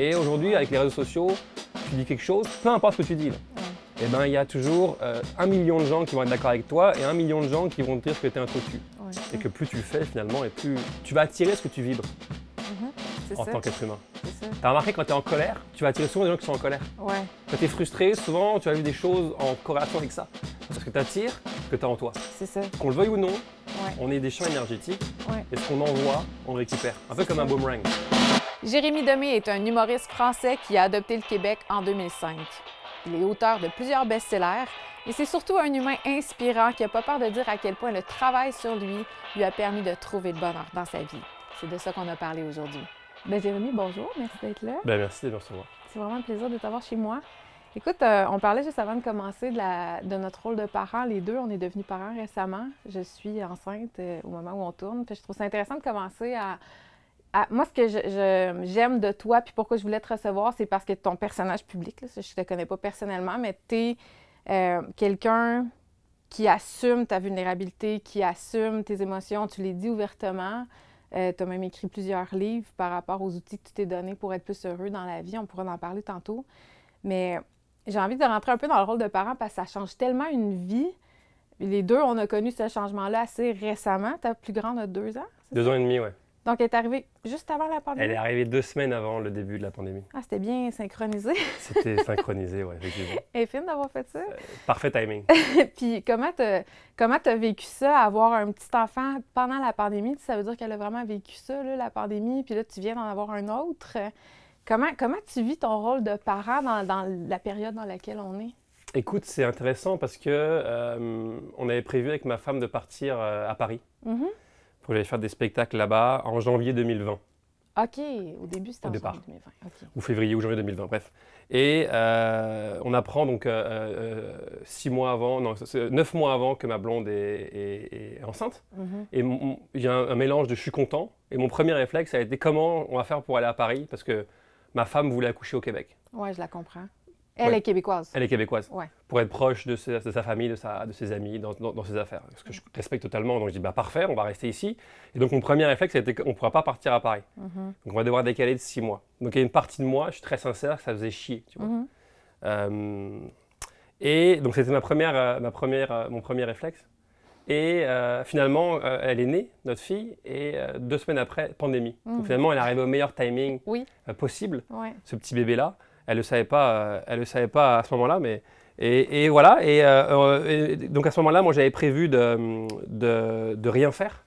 Et aujourd'hui, avec les réseaux sociaux, tu dis quelque chose, peu importe ce que tu dis, là, et ben, il y a toujours 1 million de gens qui vont être d'accord avec toi et 1 million de gens qui vont te dire que tu es un totu. Et que plus tu le fais finalement, et plus tu vas attirer ce que tu vibres en tant qu'être humain. Tu as remarqué quand tu es en colère, tu vas attirer souvent des gens qui sont en colère. Quand tu es frustré, souvent tu vas vivre des choses en corrélation avec ça. Parce que tu attires ce que tu as en toi. C'est ça. Qu'on le veuille ou non, on est des champs énergétiques et ce qu'on envoie, on le récupère. Un peu comme un boomerang. Jérémy Demé est un humoriste français qui a adopté le Québec en 2005. Il est auteur de plusieurs best-sellers et c'est surtout un humain inspirant qui n'a pas peur de dire à quel point le travail sur lui a permis de trouver le bonheur dans sa vie. C'est de ça qu'on a parlé aujourd'hui. Ben Jérémy, bonjour, merci d'être là. Ben merci de me recevoir. C'est vraiment un plaisir de t'avoir chez moi. Écoute, on parlait juste avant de commencer de notre rôle de parents. Les deux, on est devenus parents récemment. Je suis enceinte au moment où on tourne. Puis je trouve ça intéressant de commencer moi, ce que j'aime de toi, puis pourquoi je voulais te recevoir, c'est parce que ton personnage public, là, je ne te connais pas personnellement, mais tu es quelqu'un qui assume ta vulnérabilité, qui assume tes émotions, tu les dis ouvertement. Tu as même écrit plusieurs livres par rapport aux outils que tu t'es donnés pour être plus heureux dans la vie. On pourra en parler tantôt. Mais j'ai envie de rentrer un peu dans le rôle de parent parce que ça change tellement une vie. Les deux, on a connu ce changement-là assez récemment. Ta plus grande a 2 ans? 2 ans et demi, oui. Donc, elle est arrivée juste avant la pandémie? Elle est arrivée 2 semaines avant le début de la pandémie. Ah, c'était bien synchronisé. C'était synchronisé, oui, effectivement. Elle est fine d'avoir fait ça. Parfait timing. Puis, comment t'as vécu ça, avoir un petit enfant pendant la pandémie? Ça veut dire qu'elle a vraiment vécu ça, là, la pandémie, puis là, tu viens d'en avoir un autre. Comment tu vis ton rôle de parent dans la période dans laquelle on est? Écoute, c'est intéressant parce que on avait prévu avec ma femme de partir à Paris. Pour que j'aille faire des spectacles là-bas en janvier 2020. OK, au début c'était en janvier 2020. Okay. Ou février ou janvier 2020, bref. Et on apprend donc 9 mois avant que ma blonde est enceinte. Et il y a un mélange de je suis content. Et mon premier réflexe a été comment on va faire pour aller à Paris parce que ma femme voulait accoucher au Québec. Oui, je la comprends. Elle est québécoise. Elle est québécoise. Ouais. Pour être proche de sa famille, de ses amis, dans ses affaires. Ce que je respecte totalement. Donc je dis, bah parfait, on va rester ici. Et donc mon premier réflexe, c'était qu'on ne pourra pas partir à Paris. Donc on va devoir décaler de 6 mois. Donc il y a une partie de moi, je suis très sincère, que ça faisait chier. Tu vois. Et donc c'était mon premier réflexe. Et finalement, elle est née, notre fille, et 2 semaines après, pandémie. Donc finalement, elle est arrivée au meilleur timing possible, ce petit bébé-là. Elle ne le savait pas à ce moment-là, mais et voilà. Et donc à ce moment-là, moi j'avais prévu de rien faire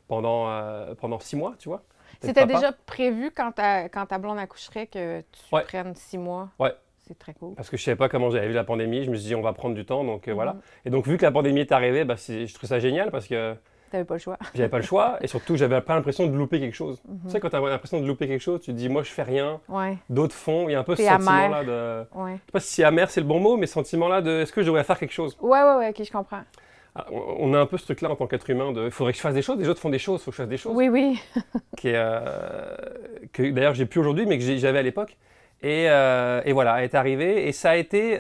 pendant 6 mois, tu vois. C'était déjà prévu quand ta blonde accoucherait que tu prennes 6 mois. Ouais. C'est très cool. Parce que je ne savais pas comment j'avais vu la pandémie. Je me suis dit on va prendre du temps, donc voilà. Et donc vu que la pandémie est arrivée, je trouve ça génial parce que tu n'avais pas le choix. J'avais pas le choix et surtout, j'avais pas l'impression de louper quelque chose. Tu sais, quand tu as l'impression de louper quelque chose, tu te dis, moi, je fais rien, d'autres font. Il y a un peu ce sentiment-là de... Je sais pas si amer, c'est le bon mot, mais ce sentiment-là de, est-ce que je devrais faire quelque chose? Ouais, ok, je comprends. Alors, on a un peu ce truc-là en tant qu'être humain de, il faudrait que je fasse des choses, les autres font des choses, il faut que je fasse des choses. Oui. Que d'ailleurs, j'ai plus aujourd'hui, mais que j'avais à l'époque. Et voilà, elle est arrivée et ça a été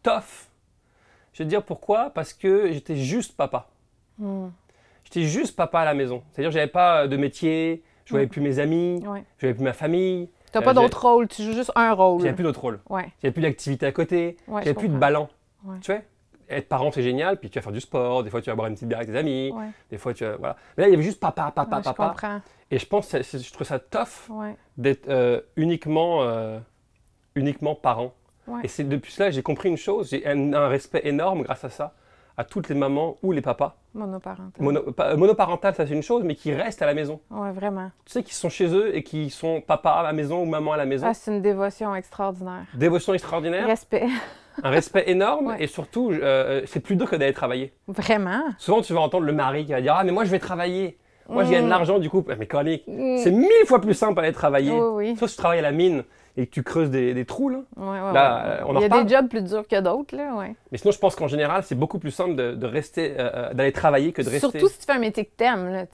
tough. Je vais te dire pourquoi, parce que j'étais juste papa. J'étais juste papa à la maison. C'est-à-dire que j'avais pas de métier, je voyais plus mes amis, je voyais plus ma famille. Tu n'as pas d'autre rôle, tu joues juste un rôle. J'avais plus d'autre rôle. J'avais plus d'activité à côté, j'avais plus de ballon. Tu vois, être parent c'est génial, puis tu vas faire du sport, des fois tu vas boire une petite bière avec tes amis, des fois tu vas, voilà. Mais là il y avait juste papa. Je comprends. Et je pense je trouve ça tough d'être uniquement parent. Et c'est depuis cela que j'ai compris une chose, j'ai un respect énorme grâce à ça, à toutes les mamans ou les papas. Monoparental. Monoparental, ça c'est une chose, mais qui restent à la maison. Oui, vraiment. Tu sais, qui sont chez eux et qui sont papa à la maison ou maman à la maison. Ah, c'est une dévotion extraordinaire. Dévotion extraordinaire. Respect. Un respect énorme et surtout, c'est plus dur que d'aller travailler. Vraiment? Souvent, tu vas entendre le mari qui va dire « Ah, mais moi je vais travailler. Moi je gagne de l'argent du coup. » Mais chronique, c'est 1000 fois plus simple d'aller travailler. Sauf si tu travailles à la mine et que tu creuses des trous, là. Là, il y a des jobs plus durs que d'autres, là, Mais sinon, je pense qu'en général, c'est beaucoup plus simple de rester, d'aller travailler que de rester... Surtout si tu fais un métier que t'aimes, là,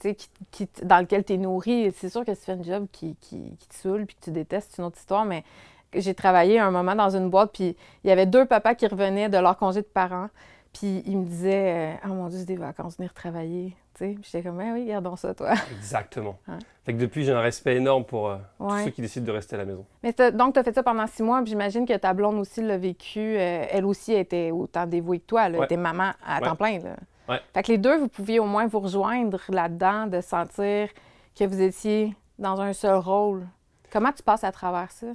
dans lequel tu es nourri. C'est sûr que si tu fais un job qui te saoule puis que tu détestes, c'est une autre histoire, mais j'ai travaillé un moment dans une boîte, puis il y avait 2 papas qui revenaient de leur congé de parents. Puis il me disait « Ah mon Dieu, c'est des vacances, venir travailler. » Tu sais, j'étais comme « Ah oui, gardons ça, toi. » Exactement. Hein? Fait que depuis, j'ai un respect énorme pour tous Ouais. ceux qui décident de rester à la maison. Mais donc, tu as fait ça pendant 6 mois, puis j'imagine que ta blonde aussi l'a vécu. Elle aussi était autant dévouée que toi. Elle Ouais. était maman à temps plein. Là. Ouais. Fait que les deux, vous pouviez au moins vous rejoindre là-dedans, de sentir que vous étiez dans un seul rôle. Comment tu passes à travers ça?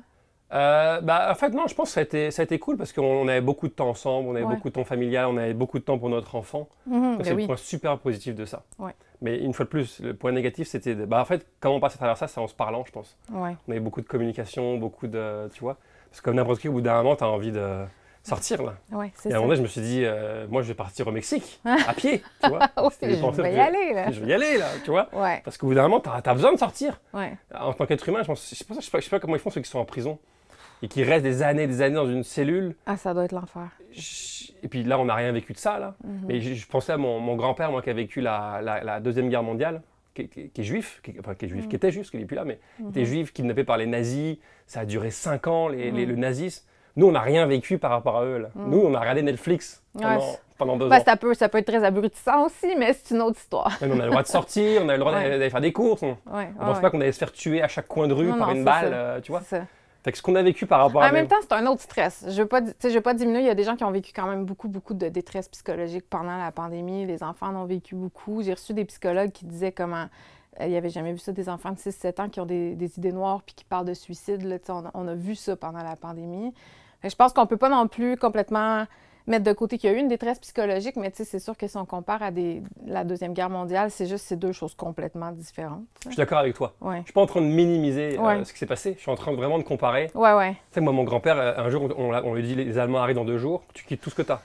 En fait, non, je pense que ça a été cool parce qu'on avait beaucoup de temps ensemble, on avait Ouais. beaucoup de temps familial, on avait beaucoup de temps pour notre enfant. Mhm, Ça, c'est ben le oui. point super positif de ça. Ouais. Mais une fois de plus, le point négatif, c'était... en fait, comment on passe à travers ça, c'est en se parlant, je pense. Ouais. On avait beaucoup de communication, beaucoup de... Tu vois? Parce que comme n'importe qui, au bout d'un moment, tu as envie de sortir, là. Ouais, c'est Et à un ça. moment donné, je me suis dit, moi, je vais partir au Mexique, à pied, tu vois? Oui, C'était des je pensées vais que y aller, là. je vais y aller, là, tu vois? Ouais, Parce qu'au bout d'un moment, tu as besoin de sortir. ouais. En tant qu'être humain, je sais pas comment ils font ceux qui sont en prison et qui restent des années dans une cellule. Ah, ça doit être l'enfer. Et puis là, on n'a rien vécu de ça, là. Mhm. Mais je pensais à mon grand-père, moi, qui a vécu la Deuxième Guerre mondiale, qui est juif, qui était juif, parce qu'il n'est plus là, mais qui était juif, kidnappé par les nazis. Ça a duré 5 ans, le nazisme. Nous, on n'a rien vécu par rapport à eux, là. Nous, on a regardé Netflix pendant 2 Ben, ans. ça peut être très abrutissant aussi, mais c'est une autre histoire. Mais on a le droit de sortir, on a le droit d'aller faire des courses. On Ouais, ne pense pas qu'on allait se faire tuer à chaque coin de rue Non, par non, une c'est balle, ça. tu vois. C'est ça. Fait que ce qu'on a vécu par rapport à En même temps, c'est un autre stress. Je veux pas diminuer. Il y a des gens qui ont vécu quand même beaucoup de détresse psychologique pendant la pandémie. Les enfants en ont vécu beaucoup. J'ai reçu des psychologues qui disaient comment il n'y avait jamais vu ça, des enfants de 6-7 ans qui ont des idées noires puis qui parlent de suicide. Là, on a vu ça pendant la pandémie. Fait que je pense qu'on peut pas non plus complètement mettre de côté qu'il y a eu une détresse psychologique, mais c'est sûr que si on compare à la Deuxième Guerre mondiale, c'est deux choses complètement différentes. Je suis d'accord avec toi. Ouais. Je suis pas en train de minimiser Ouais. ce qui s'est passé. Je suis en train vraiment de comparer. Ouais. Tu sais, moi, mon grand-père, un jour, on lui dit les Allemands arrivent dans 2 jours, tu quittes tout ce que tu as.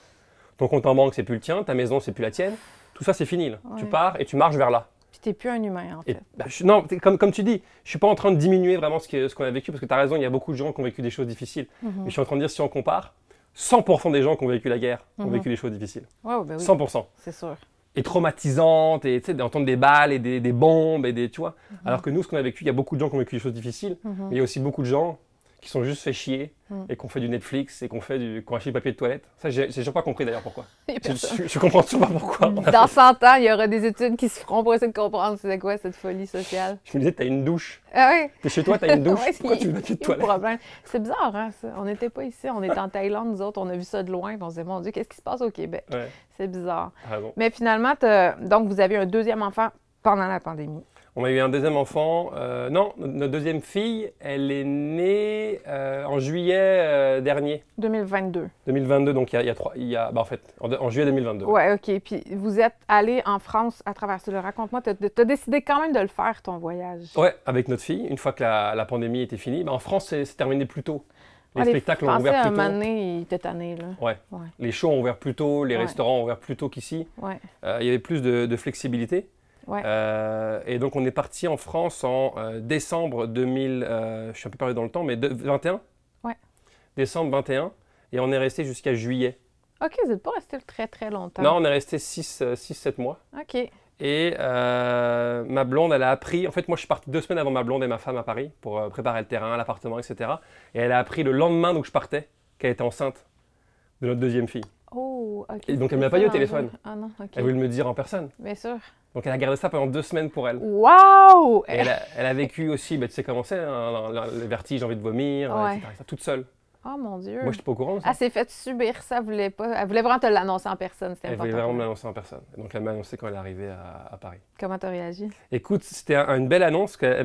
Ton compte en banque, c'est plus le tien, ta maison, c'est plus la tienne. Tout ça, c'est fini. Là. Ouais. Tu pars et tu marches vers là. Puis t'es plus un humain, en Et, fait. non, comme tu dis, je suis pas en train de diminuer vraiment ce qu'on a vécu, parce que tu as raison, il y a beaucoup de gens qui ont vécu des choses difficiles. Mais je suis en train de dire, si on compare, 100% des gens qui ont vécu la guerre ont vécu des choses difficiles. Ouais, ben oui, 100%. c'est sûr. Et traumatisantes, et tu sais, d'entendre des balles et des bombes, et tu vois. Alors que nous, ce qu'on a vécu, il y a beaucoup de gens qui ont vécu des choses difficiles, mais il y a aussi beaucoup de gens qui sont juste fait chier, et qui ont fait du Netflix, et qui ont acheté du papier de toilette. Ça, j'ai toujours pas compris d'ailleurs pourquoi. Je comprends toujours pas pourquoi. Dans 100 ans, il y aura des études qui se feront pour essayer de comprendre c'est quoi cette folie sociale. Je me disais, t'as une douche. Ah oui? T'es chez toi, t'as une douche. Ouais, Pourquoi tu veux papier de il y a un toilette? problème. C'est bizarre, hein, ça? On n'était pas ici, on était en Thaïlande, nous autres, on a vu ça de loin, puis on se disait, mon Dieu, qu'est-ce qui se passe au Québec? Ouais, C'est bizarre. t'as raison. Mais finalement, donc vous avez un deuxième enfant pendant la pandémie. On a eu un deuxième enfant. Non, notre deuxième fille, elle est née en juillet dernier, 2022. 2022. Donc en fait, en juillet 2022. Ouais, OK. Puis vous êtes allé en France à travers ça. Raconte-moi, t'as décidé quand même de le faire, ton voyage. Ouais, avec notre fille. Une fois que la pandémie était finie, en France, c'est terminé plus tôt. Les spectacles ont ouvert à un plus moment tôt. donné, il était tanné, là. Ouais. Ouais. Les shows ont ouvert plus tôt, les Ouais. restaurants ont ouvert plus tôt qu'ici. Ouais. Il y avait plus de flexibilité. Ouais. Et donc on est parti en France en décembre 2000, je suis un peu perdu dans le temps, mais 21. Ouais. Décembre 21. Et on est resté jusqu'à juillet. OK, vous n'êtes pas resté très, très longtemps. Non, on est resté 6-7 mois. OK. Et ma blonde, elle a appris. En fait, moi, je suis parti 2 semaines avant ma blonde et ma femme à Paris pour préparer le terrain, l'appartement, etc. Et elle a appris le lendemain où je partais qu'elle était enceinte de notre deuxième fille. Oh, OK. Et donc, elle ne m'a pas dit au téléphone. Ah non, OK. Elle voulait me le dire en personne. Bien sûr. Donc, elle a gardé ça pendant 2 semaines pour elle. Wow! Et elle a vécu aussi, tu sais comment c'est, hein, le vertige, envie de vomir, Ouais. etc., toute seule. Oh mon Dieu. Moi, je n'étais pas au courant de ça. Elle s'est fait subir ça, elle voulait pas. Elle voulait vraiment te l'annoncer en personne, c'était Elle important. voulait vraiment pour me elle. l'annoncer en personne. Et donc, elle m'a annoncé quand elle est arrivée à Paris. Comment t'as réagi? Écoute, c'était une belle annonce. C'était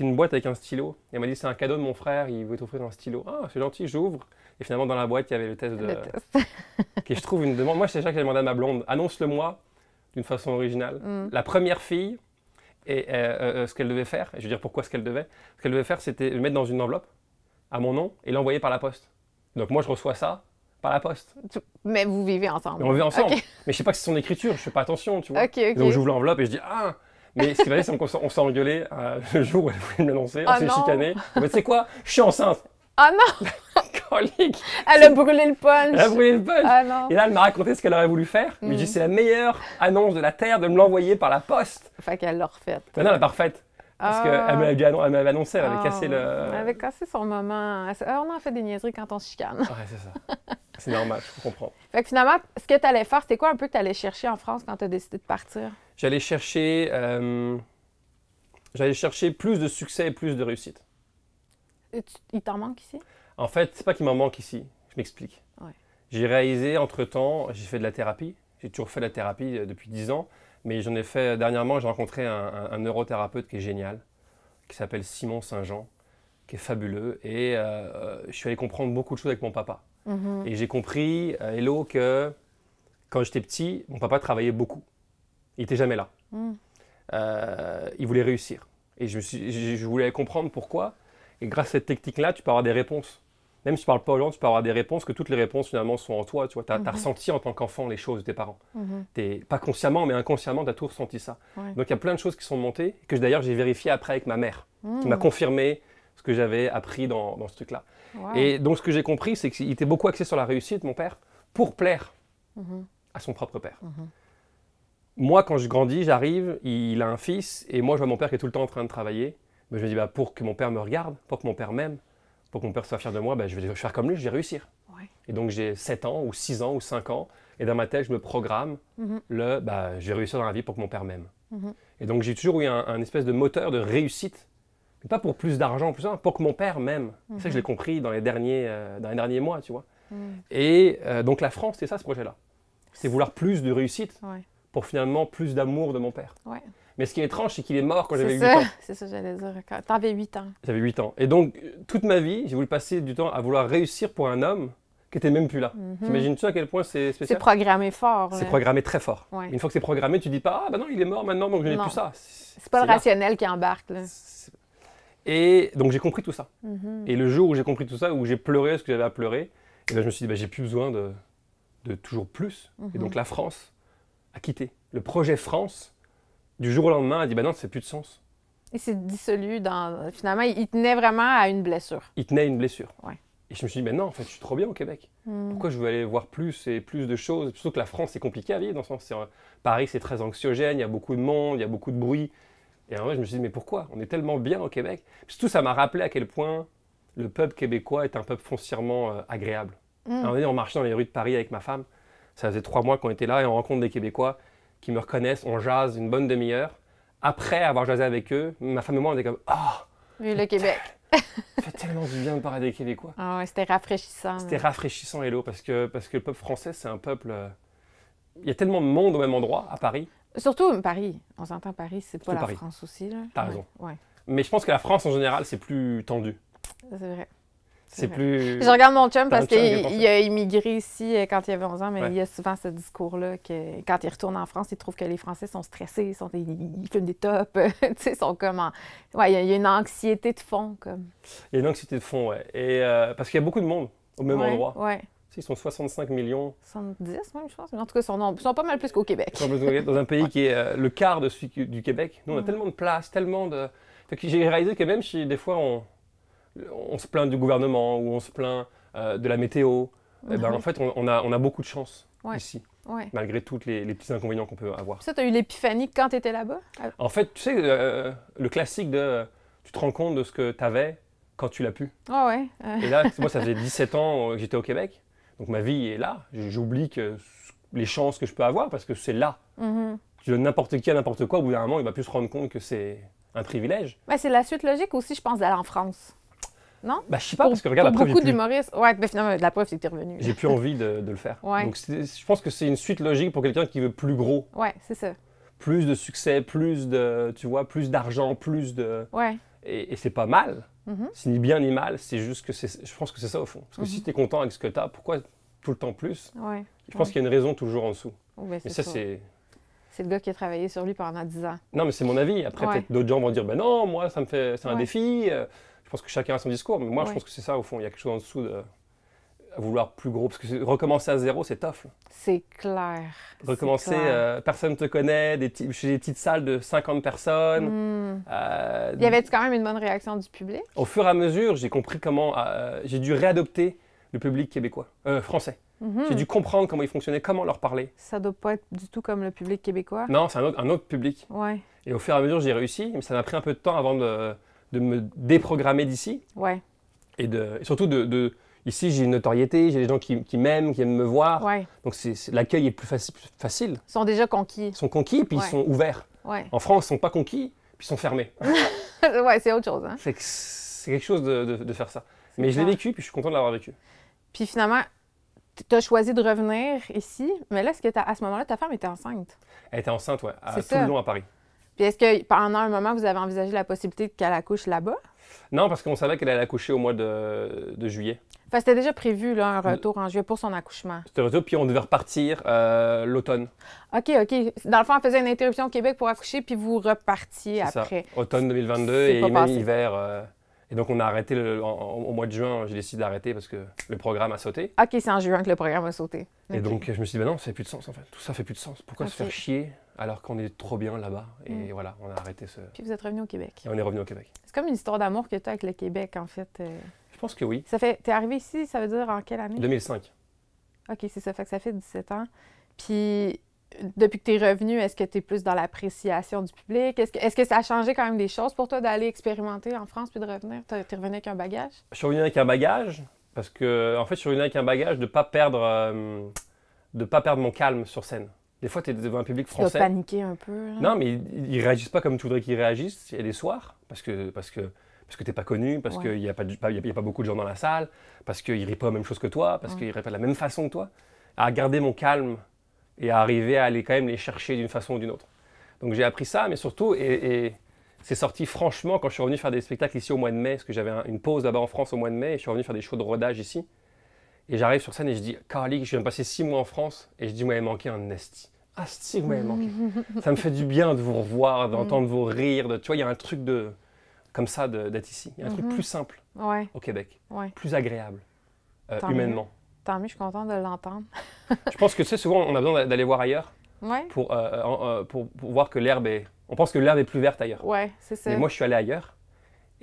une boîte avec un stylo. Et elle m'a dit, c'est un cadeau de mon frère, il veut t'offrir un stylo. Ah, c'est gentil, j'ouvre. Et finalement, dans la boîte, il y avait le test de... Le test. que je trouve une demande. Moi, c'est ça que j'ai demandé à ma blonde. Annonce-le-moi d'une façon originale. La première fille, et ce qu'elle devait faire, et je veux dire pourquoi ce qu'elle devait faire, c'était le mettre dans une enveloppe à mon nom et l'envoyer par la poste. Donc moi, je reçois ça par la poste. Mais vous vivez ensemble. Et on vit ensemble. OK. Mais je sais pas que c'est son écriture, je fais pas attention, tu vois. OK, OK. Donc j'ouvre l'enveloppe et je dis ah. Mais ce qui va dire, c'est qu'on s'est engueulé le jour où elle voulait me l'annoncer. On Ah s'est non. chicané. Mais tu sais quoi, je suis enceinte. Ah non! Colique. Elle a brûlé le punch! Elle a brûlé le punch. Ah non! Et là, elle m'a raconté ce qu'elle aurait voulu faire. Mais je dis, c'est la meilleure annonce de la Terre de me l'envoyer par la poste. Fait qu'elle l'a refaite. Non, elle est parfaite. Parce Ah. qu'elle m'avait annoncé, elle avait Ah. cassé le... Elle avait cassé son moment. On en fait des niaiseries quand on se chicane. Ouais, c'est ça. C'est normal, je comprends. Fait que finalement, ce que tu allais faire, c'était quoi un peu que tu allais chercher en France quand tu as décidé de partir? J'allais chercher plus de succès et plus de réussite. Il t'en manque ici? En fait, c'est pas qu'il m'en manque ici. Je m'explique. Ouais. J'ai réalisé, entre-temps, j'ai fait de la thérapie. J'ai toujours fait de la thérapie depuis 10 ans. Mais j'en ai fait dernièrement, j'ai rencontré un neurothérapeute qui est génial, qui s'appelle Simon Saint-Jean, qui est fabuleux. Et je suis allé comprendre beaucoup de choses avec mon papa. Et j'ai compris, Hello, que quand j'étais petit, mon papa travaillait beaucoup. Il n'était jamais là. Il voulait réussir. Et je voulais comprendre pourquoi. Et grâce à cette technique-là, tu peux avoir des réponses. Même si tu ne parles pas aux gens, tu peux avoir des réponses, que toutes les réponses finalement sont en toi. Tu vois, as ressenti en tant qu'enfant les choses de tes parents. Pas consciemment, mais inconsciemment, tu as tout ressenti ça. Ouais. Donc il y a plein de choses qui sont montées, que d'ailleurs j'ai vérifié après avec ma mère, qui m'a confirmé ce que j'avais appris dans ce truc-là. Wow. Et donc ce que j'ai compris, c'est qu'il était beaucoup axé sur la réussite, mon père, pour plaire à son propre père. Moi, quand je grandis, j'arrive, il a un fils, et moi je vois mon père qui est tout le temps en train de travailler. Mais je me dis, pour que mon père me regarde, pour que mon père m'aime, pour que mon père soit fier de moi, je vais faire comme lui, je vais réussir. Ouais. Et donc j'ai 7 ans, ou 6 ans, ou 5 ans, et dans ma tête, je me programme je vais réussir dans la vie pour que mon père m'aime. Et donc j'ai toujours eu un espèce de moteur de réussite, mais pas pour plus d'argent, pour que mon père m'aime. Ça, je l'ai compris dans les derniers mois, tu vois. Et donc la France, c'est ça ce projet-là. C'est vouloir plus de réussite pour finalement plus d'amour de mon père. Ouais. Mais ce qui est étrange, c'est qu'il est mort quand j'avais 8 ans. C'est ça, j'allais dire. Quand t'avais 8 ans. J'avais 8 ans. Et donc, toute ma vie, j'ai voulu passer du temps à vouloir réussir pour un homme qui n'était même plus là. T'imagines-tu à quel point c'est spécial? C'est programmé fort. C'est programmé très fort. Ouais. Une fois que c'est programmé, tu dis pas « Ah, non, il est mort maintenant, donc je n'ai plus ça. » C'est pas le rationnel qui embarque. Là. Et donc, j'ai compris tout ça. Et le jour où j'ai compris tout ça, où j'ai pleuré ce que j'avais à pleurer, et je me suis dit j'ai plus besoin de toujours plus. Et donc, la France a quitté. Le projet France, du jour au lendemain, a dit non, ça fait plus de sens. Il s'est dissolu dans... Finalement, il tenait vraiment à une blessure. Il tenait à une blessure. Ouais. Et je me suis dit, non, en fait, je suis trop bien au Québec. Pourquoi je veux aller voir plus et plus de choses? Surtout que la France, c'est compliqué à vivre dans le sens. Paris, c'est très anxiogène, il y a beaucoup de monde, il y a beaucoup de bruit. Et en vrai, je me suis dit, mais pourquoi? On est tellement bien au Québec. Puis surtout, ça m'a rappelé à quel point le peuple québécois est un peuple foncièrement agréable. Alors, on marchait dans les rues de Paris avec ma femme. Ça faisait 3 mois qu'on était là et on rencontre des Québécois qui me reconnaissent, on jase une bonne demi-heure. Après avoir jasé avec eux, ma femme et moi, on était comme « Ah! Vive le Québec! » Ça fait tellement du bien de parler des Québécois. Ah ouais, c'était rafraîchissant. C'était rafraîchissant, Hello, parce que le peuple français, c'est un peuple... Il y a tellement de monde au même endroit, à Paris. Surtout Paris. On s'entend Paris, c'est pas la Paris. France aussi. Là. T'as raison. Ouais. Mais je pense que la France, en général, c'est plus tendu. C'est vrai. C'est plus... Je regarde mon chum parce T'as un chum qui qu'il a immigré ici quand il avait 11 ans, mais Ouais. il y a souvent ce discours-là que quand il retourne en France, il trouve que les Français sont stressés, ils fument des tops, tu sais, sont comme en... Ouais, il y a une anxiété de fond, comme. Il y a une anxiété de fond, ouais. Et parce qu'il y a beaucoup de monde au même endroit. Ouais. Tu sais, ils sont 65 millions. 70 même, je pense. Mais en tout cas, ils sont pas mal plus qu'au Québec. Dans un pays qui est le quart de celui du Québec. Nous, on a tellement de place, tellement de... Fait que j'ai réalisé que même si des fois on se plaint du gouvernement ou on se plaint de la météo, en fait, on a beaucoup de chance ici, malgré tous les petits inconvénients qu'on peut avoir. Ça, tu as eu l'épiphanie quand tu étais là-bas? En fait, tu sais, le classique de tu te rends compte de ce que tu avais quand tu l'as pu. Ah ouais. Et là, moi, ça faisait 17 ans que j'étais au Québec, donc ma vie est là. J'oublie les chances que je peux avoir parce que c'est là. Tu donnes n'importe qui à n'importe quoi, au bout d'un moment, il va plus se rendre compte que c'est un privilège. Ouais, c'est la suite logique aussi, je pense, d'aller en France. Non? Je sais pas, parce que regarde, la preuve, beaucoup d'humoristes. Ouais, finalement, la preuve, c'est que tu es revenu. J'ai plus envie de le faire. Ouais. Donc, je pense que c'est une suite logique pour quelqu'un qui veut plus gros. Ouais, c'est ça. Plus de succès, plus de, tu vois, plus d'argent, plus de... Ouais. Et c'est pas mal. C'est ni bien ni mal, c'est juste que je pense que c'est ça au fond. Parce que si tu es content avec ce que tu as, pourquoi tout le temps plus? Ouais. Je pense qu'il y a une raison toujours en dessous. Mais ça, c'est... C'est le gars qui a travaillé sur lui pendant 10 ans. Non, mais c'est mon avis. Après, peut-être d'autres gens vont dire, non, moi, c'est un défi. Je pense que chacun a son discours, mais moi, je pense que c'est ça, au fond. Il y a quelque chose en dessous à vouloir plus gros. Parce que recommencer à zéro, c'est tough. C'est clair. Recommencer, personne ne te connaît, chez des petites salles de 50 personnes. Y avait-tu quand même une bonne réaction du public? Au fur et à mesure, j'ai compris comment... j'ai dû réadopter le public québécois, français. J'ai dû comprendre comment ils fonctionnaient, comment leur parler. Ça doit pas être du tout comme le public québécois? Non, c'est un autre public. Ouais. Et au fur et à mesure, j'ai réussi, mais ça m'a pris un peu de temps avant de me déprogrammer d'ici. Ouais. Et surtout, Ici, j'ai une notoriété, j'ai des gens qui m'aiment, qui aiment me voir. Ouais. Donc, l'accueil est plus facile. Ils sont déjà conquis. Ils sont conquis et puis ils sont ouverts. Ouais. En France, ils ne sont pas conquis, puis ils sont fermés. Ouais, c'est autre chose. Hein? C'est quelque chose de faire ça. Mais je clair. l'ai vécu, puis je suis content de l'avoir vécu. Puis finalement, tu as choisi de revenir ici, mais là, est-ce que à ce moment-là, ta femme était enceinte? Elle était enceinte, ouais, à C'est ça. Toulon, à Paris. Puis est-ce que pendant un moment, vous avez envisagé la possibilité qu'elle accouche là-bas? Non, parce qu'on savait qu'elle allait accoucher au mois de juillet. Enfin, c'était déjà prévu, là, un retour en juillet pour son accouchement. C'était retour, puis on devait repartir l'automne. OK. Dans le fond, elle faisait une interruption au Québec pour accoucher, puis vous repartiez C'est après. ça, automne 2022 C'est et pas même passé. hiver. Et donc, on a arrêté au mois de juin. J'ai décidé d'arrêter parce que le programme a sauté. OK, c'est en juin que le programme a sauté. Et OK. donc, je me suis dit, non, ça fait plus de sens en fait. Tout ça fait plus de sens. Pourquoi se Ok. faire chier alors qu'on est trop bien là-bas? Et voilà, on a arrêté ce. Puis vous êtes revenu au Québec. Et on est revenu au Québec. C'est comme une histoire d'amour que tu as avec le Québec, en fait. Je pense que oui. Ça fait... T'es arrivé ici, ça veut dire en quelle année? 2005. OK, c'est ça. Fait que ça fait 17 ans. Puis, depuis que tu es revenu, est-ce que tu es plus dans l'appréciation du public? Est-ce que ça a changé quand même des choses pour toi d'aller expérimenter en France puis de revenir? Tu es revenu avec un bagage? Je suis revenu avec un bagage parce que, en fait, je suis revenu avec un bagage de ne pas perdre mon calme sur scène. Des fois, tu es devant un public Tu dois français. paniquer un peu. Là. Non, mais ils ne réagissent pas comme tu voudrais qu'ils réagissent. Il y a des soirs, parce que tu n'es pas connu, parce Ouais. qu'il n'y a pas beaucoup de gens dans la salle, parce qu'ils ne rient pas la même chose que toi, parce qu'ils ne rient pas de la même façon que toi. À garder mon calme et à arriver à aller quand même les chercher d'une façon ou d'une autre. Donc j'ai appris ça, mais surtout, et c'est sorti franchement quand je suis revenu faire des spectacles ici au mois de mai, parce que j'avais une pause là-bas en France au mois de mai, et je suis revenu faire des shows de rodage ici. Et j'arrive sur scène et je dis, Carly, je viens de passer 6 mois en France, et je dis, vous m'avez manqué un esti. Asti, vous m'avez manqué. Ça me fait du bien de vous revoir, d'entendre vos rires. Tu vois, il y a un truc comme ça d'être ici. Il y a un truc plus simple Ouais, au Québec, ouais. plus agréable, Tant humainement. Tant mieux, je suis contente de l'entendre. Je pense que tu sais, souvent, on a besoin d'aller voir ailleurs Ouais, pour voir que l'herbe est... On pense que l'herbe est plus verte ailleurs. ouais, c'est ça. Mais moi, je suis allé ailleurs.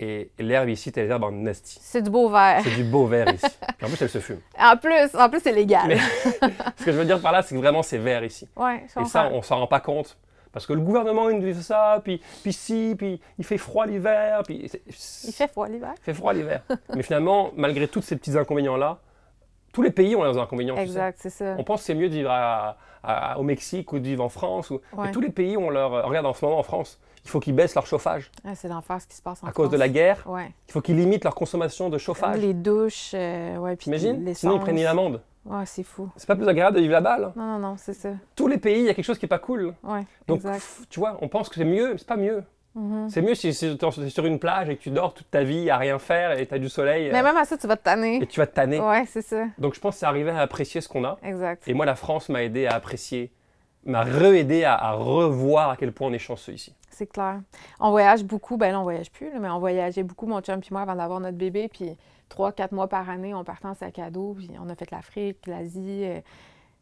Et l'herbe ici, t'as les herbes en esti. C'est du beau vert. C'est du beau vert ici. Puis en plus, elle se fume. En plus c'est légal. Mais ce que je veux dire par là, c'est que vraiment, c'est vert ici. Ouais, je Et ça, comprends. on s'en rend pas compte. Parce que le gouvernement, il nous dit ça, puis il fait froid l'hiver, puis... Il fait froid l'hiver. Il fait froid l'hiver. Mais finalement, malgré tous ces petits inconvénients-là, tous les pays ont leurs inconvénients. tu sais. Exact, c'est ça. On pense que c'est mieux de vivre au Mexique ou de vivre en France. Ouais. Mais tous les pays ont leur... Regarde, en ce moment, en France, il faut qu'ils baissent leur chauffage Ah, c'est l'enfer ce qui se passe en à cause de France. la guerre. Ouais. Il faut qu'ils limitent leur consommation de chauffage. Les douches, ouais, puis T'imagines? l'essence. Sinon, ils prennent une amende. Ouais, c'est fou. C'est pas plus agréable de vivre là-bas, là. Non, c'est ça. Tous les pays, il y a quelque chose qui est pas cool. Ouais, Donc, exact. tu vois, on pense que c'est mieux, mais c'est pas mieux. Mhm. C'est mieux si t'es sur une plage et que tu dors toute ta vie à rien faire et tu as du soleil Mais même à ça, tu vas te tanner. et tu vas te tanner. Ouais, c'est ça. Donc, je pense que c'est arrivé à apprécier ce qu'on a. Exact. Et moi, la France m'a aidé à apprécier, m'a re-aidé à revoir à quel point on est chanceux ici. C'est clair. On voyage beaucoup. Ben là, on voyage plus, là, mais on voyageait beaucoup, mon chum puis moi, avant d'avoir notre bébé. Puis 3-4 mois par année, on partait en sac à dos. Puis on a fait l'Afrique, l'Asie.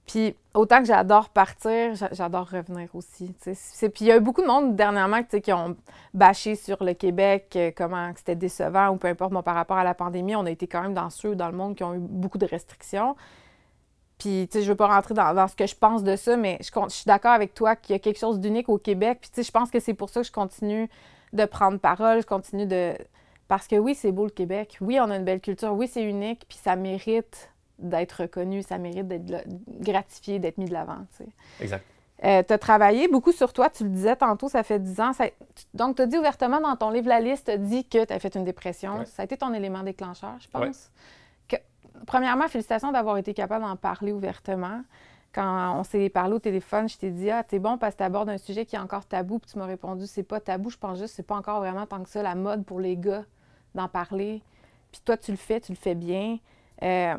Puis autant que j'adore partir, j'adore revenir aussi. Puis il y a eu beaucoup de monde dernièrement qui ont bâché sur le Québec, comment que c'était décevant ou peu importe. Moi, par rapport à la pandémie, on a été quand même dans ceux dans le monde qui ont eu beaucoup de restrictions. Puis, tu sais, je veux pas rentrer dans ce que je pense de ça, mais je suis d'accord avec toi qu'il y a quelque chose d'unique au Québec. Puis, tu sais, je pense que c'est pour ça que je continue de prendre parole, je continue de... Parce que oui, c'est beau le Québec. Oui, on a une belle culture. Oui, c'est unique. Puis ça mérite d'être reconnu. Ça mérite d'être gratifié, d'être mis de l'avant, tu sais. Exact. Tu as travaillé beaucoup sur toi. Tu le disais tantôt, ça fait 10 ans. Donc, tu as dit ouvertement dans ton livre La Liste, tu as dit que tu as fait une dépression. Ouais. Ça a été ton élément déclencheur, je pense. Ouais. Premièrement, félicitations d'avoir été capable d'en parler ouvertement. Quand on s'est parlé au téléphone, je t'ai dit « Ah, t'es bon parce que tu abordes un sujet qui est encore tabou. » Puis tu m'as répondu « C'est pas tabou, je pense juste que c'est pas encore vraiment tant que ça la mode pour les gars d'en parler. » Puis toi, tu le fais bien. Mais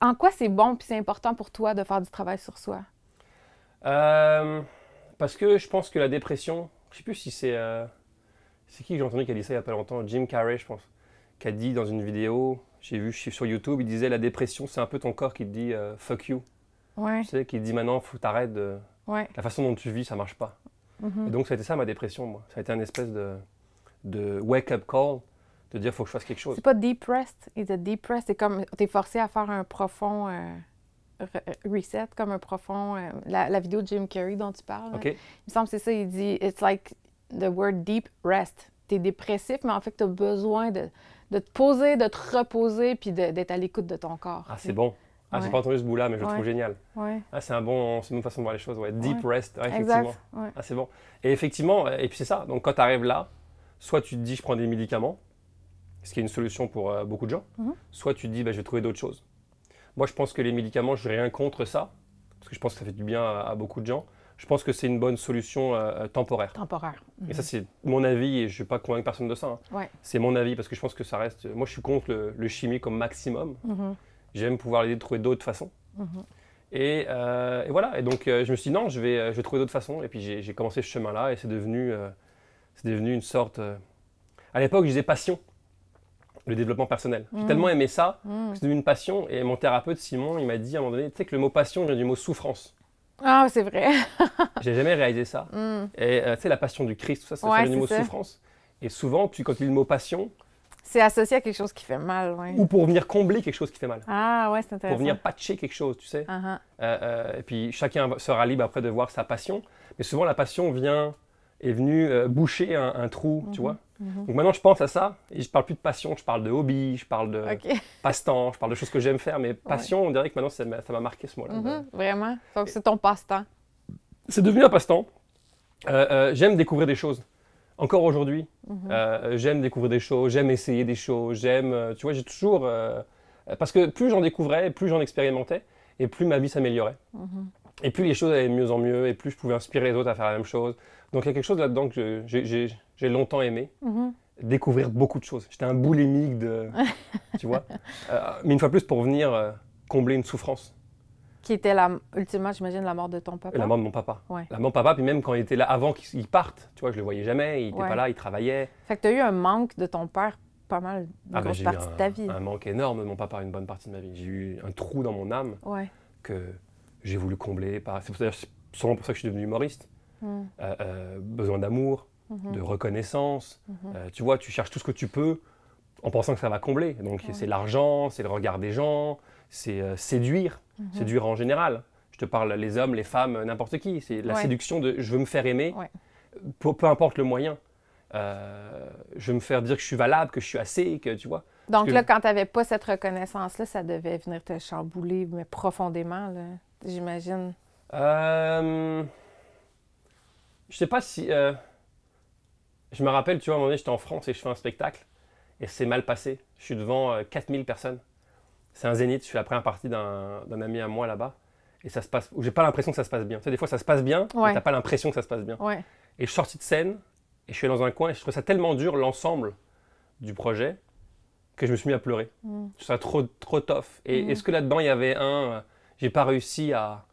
en quoi c'est bon puis c'est important pour toi de faire du travail sur soi? Parce que je pense que la dépression, je sais plus si c'est... c'est qui que j'ai entendu qui a dit ça il y a pas longtemps? Jim Carrey, je pense. Qui a dit dans une vidéo, j'ai vu sur YouTube, il disait la dépression, c'est un peu ton corps qui te dit fuck you. Ouais. Tu sais, qui te dit maintenant, faut t'arrêter de... Ouais. La façon dont tu vis, ça marche pas. Mhm. Et donc, ça a été ça ma dépression, moi. Ça a été un espèce de wake-up call, de dire, faut que je fasse quelque chose. C'est pas depressed. Depressed, c'est comme t'es forcé à faire un profond reset, comme un profond. La vidéo de Jim Carrey dont tu parles. OK? Il me semble que c'est ça. Il dit it's like the word deep rest. es dépressif, mais en fait, tu as besoin de te poser, de te reposer, puis d'être à l'écoute de ton corps. Ah, c'est bon. Ah, j'ai pas entendu ce bout-là, mais je le trouve génial. Ouais. Ah, c'est une bonne façon de voir les choses. Ouais. Deep rest, ouais, exact. effectivement. Ouais. Ah, c'est bon. Et effectivement, et puis c'est ça. Donc quand tu arrives là, soit tu te dis je prends des médicaments, ce qui est une solution pour beaucoup de gens, soit tu te dis je vais trouver d'autres choses. Moi, je pense que les médicaments, je n'ai rien contre ça, parce que je pense que ça fait du bien à beaucoup de gens. Je pense que c'est une bonne solution temporaire. Temporaire. Et ça, c'est mon avis, et je ne vais pas convaincre personne de ça. Hein. Ouais. C'est mon avis, parce que je pense que ça reste... Moi, je suis contre le chimique au maximum. J'aime pouvoir l'aider de trouver d'autres façons. Et voilà. Et donc, je me suis dit, non, je vais trouver d'autres façons. Et puis, j'ai commencé ce chemin-là, et c'est devenu une sorte... À l'époque, je disais passion, le développement personnel. J'ai tellement aimé ça que c'est devenu une passion. Et mon thérapeute, Simon, il m'a dit à un moment donné, tu sais que le mot passion vient du mot souffrance. Ah, c'est vrai. J'ai jamais réalisé ça. Et tu sais, la passion du Christ, tout ça, ça vient du mot souffrance. Et souvent, quand tu dis le mot passion... C'est associé à quelque chose qui fait mal, oui. Ou pour venir combler quelque chose qui fait mal. Ah, ouais, c'est intéressant. Pour venir patcher quelque chose, tu sais. Et puis, chacun sera libre après de voir sa passion. Mais souvent, la passion est venue boucher un trou, tu vois. Donc maintenant, je pense à ça et je parle plus de passion, je parle de hobby, je parle de passe-temps, je parle de choses que j'aime faire. Mais passion, on dirait que maintenant, ça m'a marqué ce mot-là. Vraiment? Donc, c'est ton passe-temps? C'est devenu un passe-temps. J'aime découvrir des choses. Encore aujourd'hui, j'aime découvrir des choses, j'aime essayer des choses, tu vois, j'ai toujours... parce que plus j'en découvrais, plus j'en expérimentais, et plus ma vie s'améliorait. Et plus les choses allaient de mieux en mieux, et plus je pouvais inspirer les autres à faire la même chose. Donc il y a quelque chose là-dedans que j'ai longtemps aimé, découvrir beaucoup de choses. J'étais un boulémique tu vois. Mais une fois plus pour venir combler une souffrance. Qui était ultimement, j'imagine, la mort de ton papa. La mort de mon papa. Ouais. La mort de papa, puis même quand il était là, avant qu'il parte, tu vois, je le voyais jamais, il n'était pas là, il travaillait. Fait que tu as eu un manque de ton père pas mal, une grosse partie de ta vie. Un manque énorme de mon papa, une bonne partie de ma vie. J'ai eu un trou dans mon âme que j'ai voulu combler. C'est sûrement pour ça que je suis devenu humoriste. Besoin d'amour, de reconnaissance. Tu vois, tu cherches tout ce que tu peux en pensant que ça va combler. Donc c'est l'argent, c'est le regard des gens, c'est séduire. Séduire en général. Je te parle les hommes, les femmes, n'importe qui. C'est la séduction de je veux me faire aimer, peu importe le moyen. Je veux me faire dire que je suis valable, que je suis assez, que tu vois. Donc là, quand tu n'avais pas cette reconnaissance-là, ça devait venir te chambouler, mais profondément, là, j'imagine. Je sais pas si... Je me rappelle, tu vois, à un moment donné, j'étais en France et je fais un spectacle et c'est mal passé. Je suis devant 4000 personnes. C'est un zénith, je suis la première partie d'un ami à moi là-bas. Et ça se passe, où j'ai pas l'impression que ça se passe bien. Tu sais, des fois ça se passe bien, mais t'as pas l'impression que ça se passe bien. Et je suis sorti de scène, et je suis dans un coin, et je trouve ça tellement dur, l'ensemble du projet, que je me suis mis à pleurer. Je trouve ça trop tough. Et est-ce que là-dedans, il y avait j'ai pas réussi à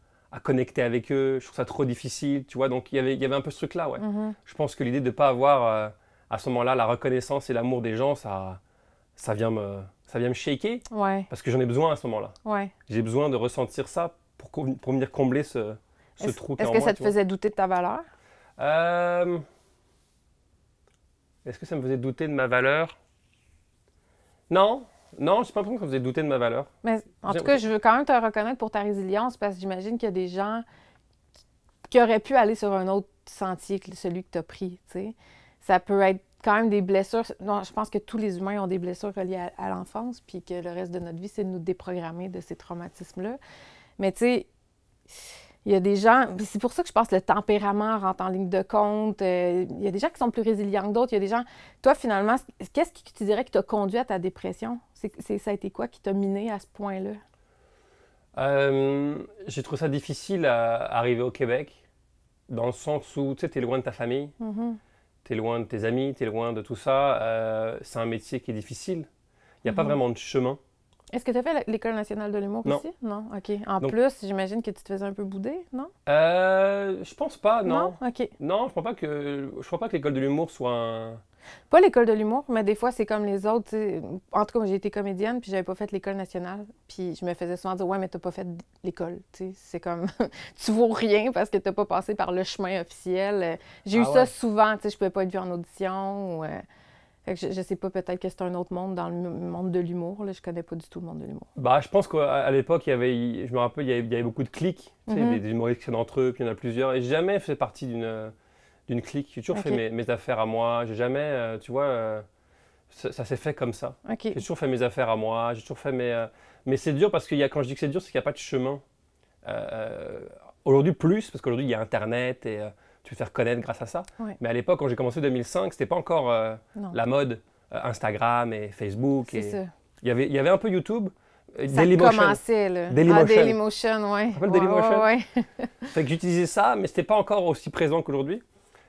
connecter avec eux, je trouve ça trop difficile, tu vois. Donc il y avait un peu ce truc-là, ouais. Je pense que l'idée de pas avoir, à ce moment-là, la reconnaissance et l'amour des gens, ça vient me shaker, parce que j'en ai besoin à ce moment-là. J'ai besoin de ressentir ça pour venir combler ce trou qui est en moi. Est-ce que ça te faisait douter de ta valeur? Est-ce que ça me faisait douter de ma valeur? Non, je n'ai pas l'impression que ça me faisait douter de ma valeur. Mais en tout cas, je veux quand même te reconnaître pour ta résilience, parce que j'imagine qu'il y a des gens qui auraient pu aller sur un autre sentier que celui que tu as pris, tu sais. Ça peut être quand même des blessures. Non, je pense que tous les humains ont des blessures reliées à l'enfance, puis que le reste de notre vie, c'est de nous déprogrammer de ces traumatismes-là. Mais tu sais, il y a des gens... C'est pour ça que je pense que le tempérament rentre en ligne de compte. Il y a des gens qui sont plus résilients que d'autres. Il y a des gens... Toi, finalement, qu'est-ce que tu dirais qui t'a conduit à ta dépression? Ça a été quoi qui t'a miné à ce point-là? J'ai trouvé ça difficile à arriver au Québec, dans le sens où, tu sais, t'es loin de ta famille. T'es loin de tes amis, t'es loin de tout ça. C'est un métier qui est difficile. Il n'y a pas vraiment de chemin. Est-ce que tu as fait l'École nationale de l'humour aussi? Non. OK. Donc, plus, j'imagine que tu te faisais un peu bouder, non? Je pense pas, non. Non? OK. Non, je crois pas que l'École de l'humour soit Pas l'École de l'humour, mais des fois, c'est comme les autres. T'sais. En tout cas, moi, j'ai été comédienne, puis j'avais pas fait l'École nationale. Puis je me faisais souvent dire, ouais, mais t'as pas fait l'école. C'est comme, tu vaux rien parce que t'as pas passé par le chemin officiel. J'ai eu ça souvent, je pouvais pas être vue en audition. Fait que je sais pas, peut-être que c'est un autre monde dans le monde de l'humour. Là. Je connais pas du tout le monde de l'humour. Bah, je pense qu'à l'époque, je me rappelle, il y avait beaucoup de clics. Des humoristes qui sont entre eux, puis il y en a plusieurs. Et j'ai jamais fait partie d'une clique. J'ai toujours Ok. fait mes affaires à moi. J'ai jamais, tu vois, ça s'est fait comme ça. OK. J'ai toujours fait mes affaires à moi. J'ai toujours fait mes. Mais c'est dur parce quand je dis que c'est dur, c'est qu'il n'y a pas de chemin. Aujourd'hui plus, parce qu'aujourd'hui il y a Internet et tu peux te faire connaître grâce à ça. Ouais. Mais à l'époque, quand j'ai commencé en 2005, c'était pas encore Non. la mode Instagram et Facebook. C'est ça. Il y avait un peu YouTube, Ça Dailymotion. commençait, là. Dailymotion. Ah, Dailymotion, oui. Tu te rappelles Dailymotion? Ouais. Fait que j'utilisais ça, mais c'était pas encore aussi présent qu'aujourd'hui.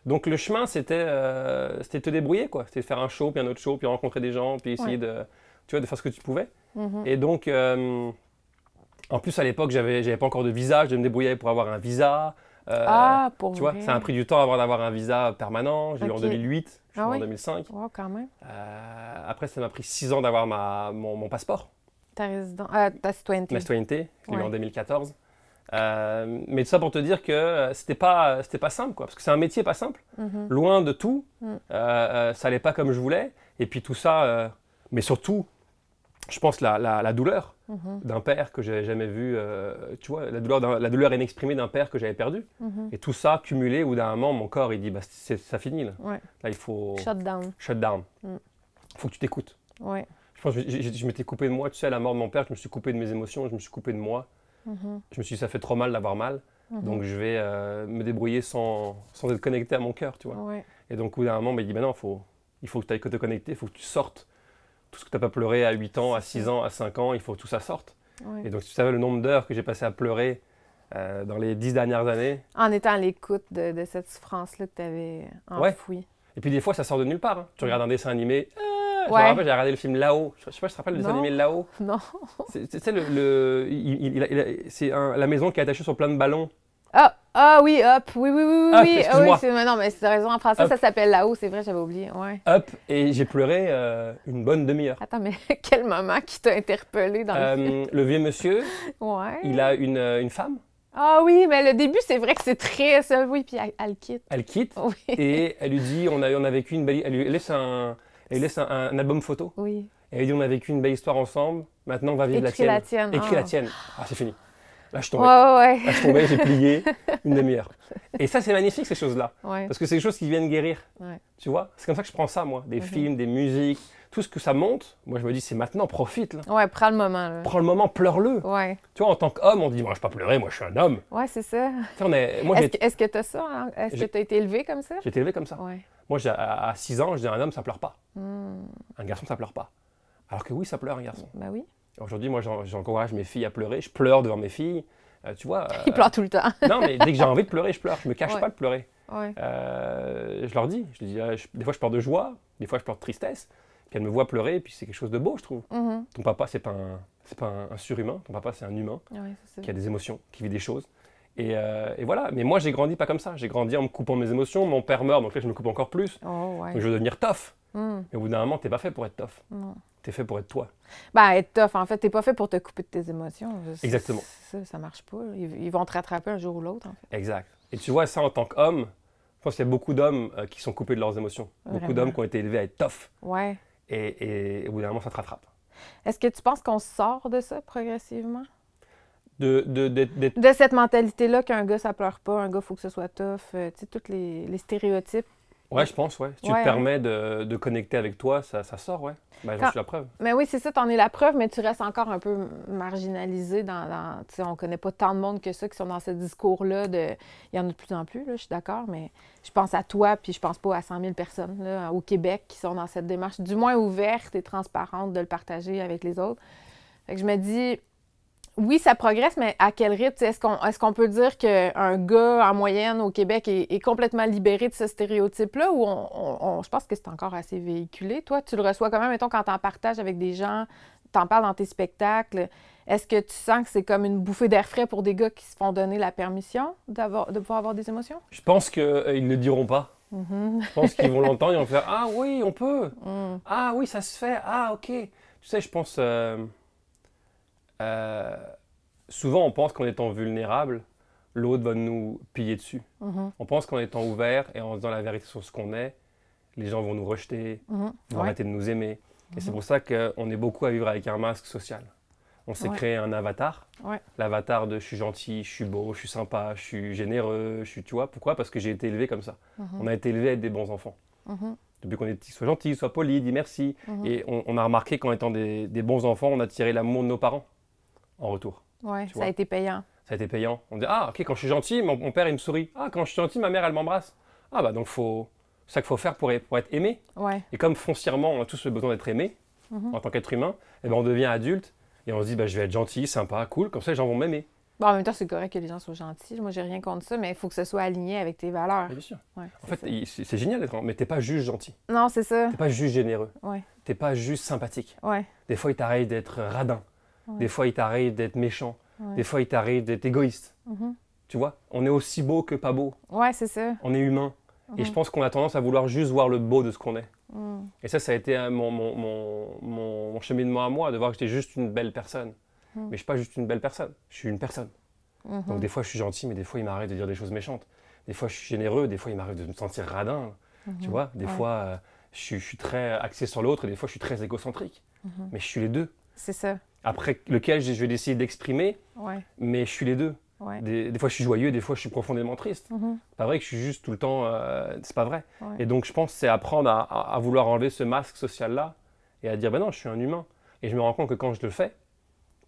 Donc le chemin, c'était te débrouiller, quoi. C'était faire un show, puis un autre show, puis rencontrer des gens, puis essayer de faire ce que tu pouvais. Mhm. Et donc, en plus, à l'époque, j'avais pas encore de visa, je devais me débrouiller pour avoir un visa. Pour Tu vois, vrai? ça a pris du temps avant d'avoir un visa permanent. J'ai eu en Ok. 2008, je suis oui? en 2005. Wow, quand même. Après, ça m'a pris 6 ans d'avoir mon passeport, Ta résidence. Ta citoyenneté. ma citoyenneté, je l'ai eu Ouais. en 2014. Mais tout ça pour te dire que c'était pas simple, quoi, parce que c'est un métier pas simple, Mhm. loin de tout. Mm. Ça allait pas comme je voulais. Et puis tout ça, mais surtout, je pense la douleur Mhm. d'un père que j'avais jamais vu, tu vois, la douleur inexprimée d'un père que j'avais perdu. Mhm. Et tout ça cumulé, au bout d'un moment, mon corps il dit bah, ça finit là. Ouais. Là il faut Shut down. shut down. Mm. Faut que tu t'écoutes. Ouais. Je pense que je m'étais coupé de moi, tu sais, à la mort de mon père, je me suis coupé de mes émotions, je me suis coupé de moi. Mhm. Je me suis dit ça fait trop mal d'avoir mal, Mhm. donc je vais me débrouiller sans être connecté à mon cœur, tu vois. Ouais. Et donc au bout d'un moment, il dit bah non, il faut que tu ailles te connecter, il faut que tu sortes tout ce que tu n'as pas pleuré à 8 ans, à 6 ans, à 5 ans, il faut que tout ça sorte. Ouais. Et donc si tu savais le nombre d'heures que j'ai passé à pleurer dans les 10 dernières années, En étant à l'écoute de cette souffrance-là que tu avais enfouie. et puis des fois ça sort de nulle part. Hein. Tu regardes un dessin animé, je me Ouais. rappelle, j'ai regardé le film Là-haut, je sais pas si tu te rappelles le dessin Non. animé Là-haut. Non. Tu sais, c'est la maison qui est attachée sur plein de ballons. Ah oui, Up. Oui, oui, oui, Ah, oui. excuse-moi. Mais non, mais c'est raison. En français, Up. ça s'appelle Là-haut. C'est vrai, j'avais oublié. Ouais. Up, et j'ai pleuré une bonne demi-heure. Attends, mais quel moment qui t'a interpellé dans le film? Le vieux monsieur, Ouais. il a une femme, Ah oui, mais le début, c'est vrai que c'est très ça. Oui, puis elle le quitte. elle quitte, Oui. et elle lui dit on a vécu une belle. Elle lui laisse un album photo. Oui. Et elle lui dit on a vécu une belle histoire ensemble, maintenant on va vivre Écris la la tienne. tienne. Écris Ah. la tienne. Ah, c'est fini. Là, je suis Ouais, tombé. ouais, Là, je suis tombé, j'ai plié une demi-heure. Et ça, c'est magnifique, ces choses-là. ouais. Parce que c'est des choses qui viennent guérir. Ouais. Tu vois? C'est comme ça que je prends ça, moi. Des Mhm. films, des musiques, tout ce que ça monte. Moi, je me dis, c'est maintenant, profite. Là. Ouais, prends le moment, là. Prends le moment, pleure-le. Ouais. Tu vois, en tant qu'homme, on dit, moi, je ne vais pas pleurer, moi, je suis un homme. Ouais, c'est ça. Tu sais, moi, Est-ce que t'as ça? Hein? Est-ce que J'ai- t'as été élevé comme ça? j'ai été élevé comme ça. Ouais. Moi, à 6 ans, je dis, un homme, ça pleure pas. Hmm. Un garçon, ça pleure pas. Alors que oui, ça pleure, un garçon. Ben oui. Aujourd'hui, moi, j'encourage mes filles à pleurer. Je pleure devant mes filles. Tu vois? Il pleure tout le temps. Non, mais dès que j'ai envie de pleurer, je pleure. Je me cache Ouais. pas de pleurer. Ouais. Je leur dis. Des fois, je pleure de joie. Des fois, je pleure de tristesse. Puis elles me voient pleurer. Puis c'est quelque chose de beau, je trouve. Mhm. Ton papa, c'est pas un surhumain. Ton papa, c'est un humain Ouais, c'est qui ça. a des émotions, qui vit des choses. Et voilà. Mais moi, j'ai grandi pas comme ça. J'ai grandi en me coupant de mes émotions. Mon père meurt, donc là, je me coupe encore plus. Oh, ouais. Donc je veux devenir tough. Hmm. Mais au bout d'un moment, t'es pas fait pour être tough. Non. T'es fait pour être toi. Ben, être tough, en fait, t'es pas fait pour te couper de tes émotions. Exactement. Ça marche pas. Ils vont te rattraper un jour ou l'autre, en fait. Exact. Et tu vois, ça, en tant qu'homme, je pense qu'il y a beaucoup d'hommes qui sont coupés de leurs émotions. Beaucoup Vraiment. d'hommes qui ont été élevés à être tough. Ouais. Et au bout d'un moment, ça te rattrape. Est-ce que tu penses qu'on sort de ça progressivement? D'être De cette mentalité-là qu'un gars, ça pleure pas, un gars, faut que ce soit tough, tu sais, tous les stéréotypes. Ouais, je pense, ouais. Si tu Ouais, te permets de connecter avec toi, ça sort, ouais. Ben, j'en Quand- suis la preuve. Mais oui, c'est ça, t'en es la preuve, mais tu restes encore un peu marginalisé tu sais, on connaît pas tant de monde que ça qui sont dans ce discours-là il y en a de plus en plus, là, je suis d'accord, mais je pense à toi, puis je pense pas à 100 000 personnes, là, au Québec qui sont dans cette démarche, du moins ouverte et transparente de le partager avec les autres. Fait que je me dis, oui, ça progresse, mais à quel rythme? Tu sais, est-ce qu'on peut dire qu'un gars, en moyenne, au Québec, est complètement libéré de ce stéréotype-là ou je pense que c'est encore assez véhiculé? Toi, tu le reçois quand même, mettons, quand t'en partages avec des gens, t'en parles dans tes spectacles. Est-ce que tu sens que c'est comme une bouffée d'air frais pour des gars qui se font donner la permission de pouvoir avoir des émotions? Je pense qu'ils ne le diront pas. Mhm. Je pense qu'ils vont l'entendre, ils vont faire ah oui, on peut. Mm. Ah oui, ça se fait. Ah ok. Tu sais, je pense. Souvent, on pense qu'en étant vulnérable, l'autre va nous piller dessus. Mhm. On pense qu'en étant ouvert et en disant la vérité sur ce qu'on est, les gens vont nous rejeter, Mhm. vont Ouais. arrêter de nous aimer. Et c'est pour ça qu'on est beaucoup à vivre avec un masque social. On s'est Ouais. créé un avatar. Ouais. L'avatar de je suis gentil, je suis beau, je suis sympa, je suis généreux, tu vois. Pourquoi? Parce que j'ai été élevé comme ça. On a été élevé à être des bons enfants. Depuis qu'on est petit, sois gentil, sois poli, dis merci. Et on a remarqué qu'en étant des bons enfants, on a tiré l'amour de nos parents en retour. Ouais, Tu ça vois. a été payant. Ça a été payant. On dit, ah, ok, quand je suis gentil, mon père, il me sourit. Ah, quand je suis gentil, ma mère, elle m'embrasse. Ah, bah donc, c'est ça qu'il faut faire pour être aimé. Ouais. Et comme foncièrement, on a tous le besoin d'être aimé en tant qu'être humain, eh ben, on devient adulte et on se dit, bah, je vais être gentil, sympa, cool, comme ça, les gens vont m'aimer. Bon, en même temps, c'est correct que les gens soient gentils. Moi, j'ai rien contre ça, mais il faut que ce soit aligné avec tes valeurs. Bien sûr. Ouais, En fait, c'est génial d'être, mais t'es pas juste gentil. non, c'est ça. T'es pas juste généreux. Ouais. T'es pas juste sympathique. Ouais. Des fois, il t'arrive d'être radin. Ouais. Des fois, il t'arrive d'être méchant. Ouais. Des fois, il t'arrive d'être égoïste. Tu vois, on est aussi beau que pas beau. Ouais, c'est ça. On est humain. Et je pense qu'on a tendance à vouloir juste voir le beau de ce qu'on est. Mm. Et ça a été mon cheminement à moi, de voir que j'étais juste une belle personne. Mais je ne suis pas juste une belle personne, je suis une personne. Donc des fois, je suis gentil, mais des fois, il m'arrive de dire des choses méchantes. Des fois, je suis généreux, des fois, il m'arrive de me sentir radin. Tu vois, des fois, je suis très axé sur l'autre et des fois, je suis très égocentrique. Mais je suis les deux. C'est ça. Après, lequel je vais décider d'exprimer, Ouais. mais je suis les deux. Ouais. Des fois, je suis joyeux, des fois, je suis profondément triste. C'est pas vrai que je suis juste tout le temps... c'est pas vrai. Ouais. Et donc, je pense que c'est apprendre à vouloir enlever ce masque social-là et à dire, ben non, je suis un humain. Et je me rends compte que quand je le fais,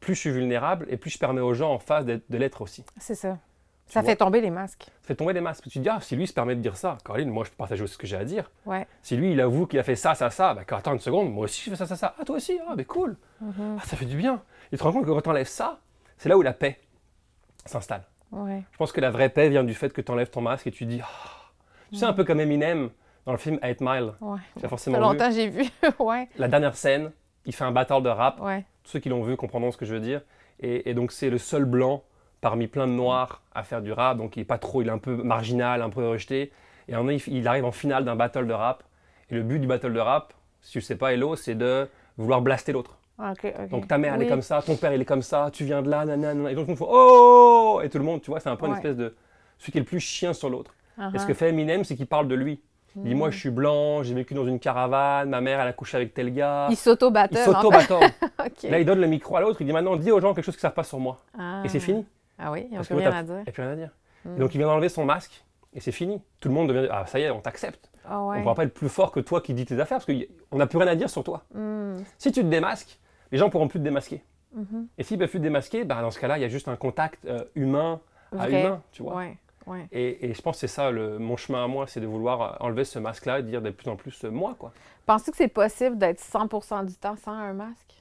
plus je suis vulnérable et plus je permets aux gens en face de l'être aussi. C'est ça. Tu Ça vois? fait tomber les masques. Ça fait tomber les masques. Tu te dis, ah, si lui se permet de dire ça, Caroline, moi, je peux partager aussi ce que j'ai à dire. Ouais. Si lui, il avoue qu'il a fait ça, ben attends une seconde, moi aussi, je fais ça. Ah, toi aussi? Ah, ben cool. Ah, ça fait du bien. Et tu te rends compte que quand tu enlèves ça, c'est là où la paix s'installe. Ouais. Je pense que la vraie paix vient du fait que tu enlèves ton masque et tu dis, ah. Tu sais, un peu comme Eminem dans le film 8 Mile. Ouais. Tu as Ça fait forcément vu. longtemps que j'ai vu. Ouais. La dernière scène, il fait un battle de rap. Ouais. Tous ceux qui l'ont vu comprendront ce que je veux dire. Et donc, c'est le seul blanc parmi plein de noirs à faire du rap. Donc, il est un peu marginal, un peu rejeté. Et un moment, il arrive en finale d'un battle de rap. Et le but du battle de rap, si tu ne sais pas, Hello, c'est de vouloir blaster l'autre. OK. Donc, ta mère, elle Oui. est comme ça, ton père, il est comme ça, tu viens de là, nanana. Et donc, tout le monde fait oh! Et tout le monde, tu vois, c'est un peu une Ouais. espèce de. Celui qui est le plus chien sur l'autre. Et ce Uh-huh. que fait Eminem, c'est qu'il parle de lui. Il dit, moi, je suis blanc, j'ai vécu dans une caravane, ma mère, elle a couché avec tel gars. Il s'auto-battle. Il s'auto-battle. OK. Là, il donne le micro à l'autre, il dit maintenant, dis aux gens quelque chose qu'ils ne savent pas sur moi. Ah. Et c'est fini. Ah oui, il n'y a Parce plus que rien l'autre à dire. Il n'y a plus rien à dire. Et donc, il vient d'enlever son masque et c'est fini. Tout le monde devient, ah, ça y est, on t'accepte. Ah On ouais. ne pourra pas être plus fort que toi qui dis tes affaires parce qu'on n'a plus rien à dire sur toi. Mm. Si tu te démasques, les gens ne pourront plus te démasquer. Mhm. Et s'ils ne peuvent plus te démasquer, bah, dans ce cas-là, il y a juste un contact humain à Vrai. humain, tu vois. Ouais. Ouais. Et je pense que c'est ça, mon chemin à moi, c'est de vouloir enlever ce masque-là et dire de plus en plus moi, quoi. Penses-tu que c'est possible d'être 100% du temps sans un masque?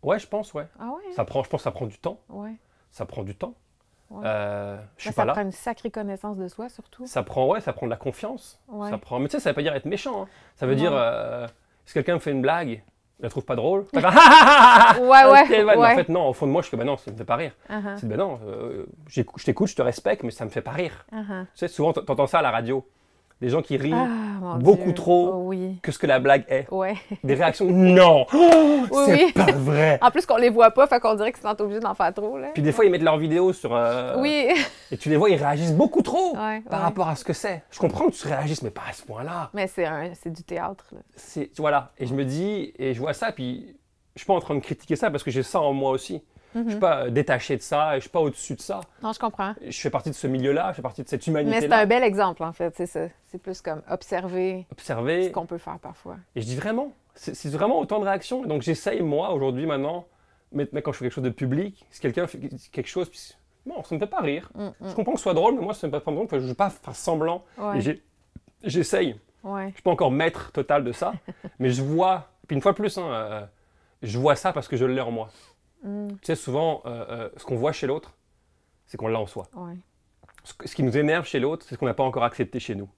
Ouais, je pense, ouais. Ah ouais? Je pense que ça prend du temps. Ouais. Ça prend du temps. Ouais. Je suis Ça pas là. prend une sacrée connaissance de soi, surtout. Ça prend de la confiance. Ouais. Ça prend... Mais tu sais, ça veut pas dire être méchant. Hein. Ça veut Non. dire, si quelqu'un me fait une blague, je la trouve pas drôle. Ouais, Ok, ouais. Mais en Ouais. fait, non, au fond de moi, je suis que, bah non, ça me fait pas rire. Uh-huh. C'est, bah non, je t'écoute, je te respecte, mais ça me fait pas rire. Uh-huh. Tu sais, souvent, t'entends ça à la radio. Des gens qui rient Ah, mon beaucoup Dieu. trop Oh, oui. que ce que la blague est. Ouais. Des réactions, non, Oui, c'est oui. pas vrai. En plus qu'on les voit pas, fait qu'on dirait qu'ils sont obligés d'en faire trop, là. Puis des fois, ils mettent leurs vidéos sur... Oui. Et tu les vois, ils réagissent beaucoup trop Ouais, par ouais. rapport à ce que c'est. Je comprends que tu réagisses, mais pas à ce point-là. Mais c'est du théâtre, là. Voilà. Et je me dis, et je vois ça, puis je suis pas en train de critiquer ça parce que j'ai ça en moi aussi. Je suis pas détaché de ça, et je suis pas au-dessus de ça. Non, je comprends. Je fais partie de ce milieu-là, je fais partie de cette Mais c'est humanité-là. un bel exemple, en fait, c'est ça. C'est plus comme observer Observer. ce qu'on peut faire parfois. Et je dis vraiment, c'est vraiment autant de réactions. Donc j'essaye, moi, aujourd'hui, maintenant, maintenant quand je fais quelque chose de public, si quelqu'un fait quelque chose, puis, bon, ça me fait pas rire. Je comprends que ce soit drôle, mais moi, ça me fait pas drôle, je ne veux pas faire semblant. Ouais. Et j'essaye. Ouais. Je suis pas encore maître total de ça, mais je vois, puis une fois de plus, hein, je vois ça parce que je l'ai en moi. Tu sais, souvent, ce qu'on voit chez l'autre, c'est qu'on l'a en soi. Ouais. Ce qui nous énerve chez l'autre, c'est ce qu'on n'a pas encore accepté chez nous.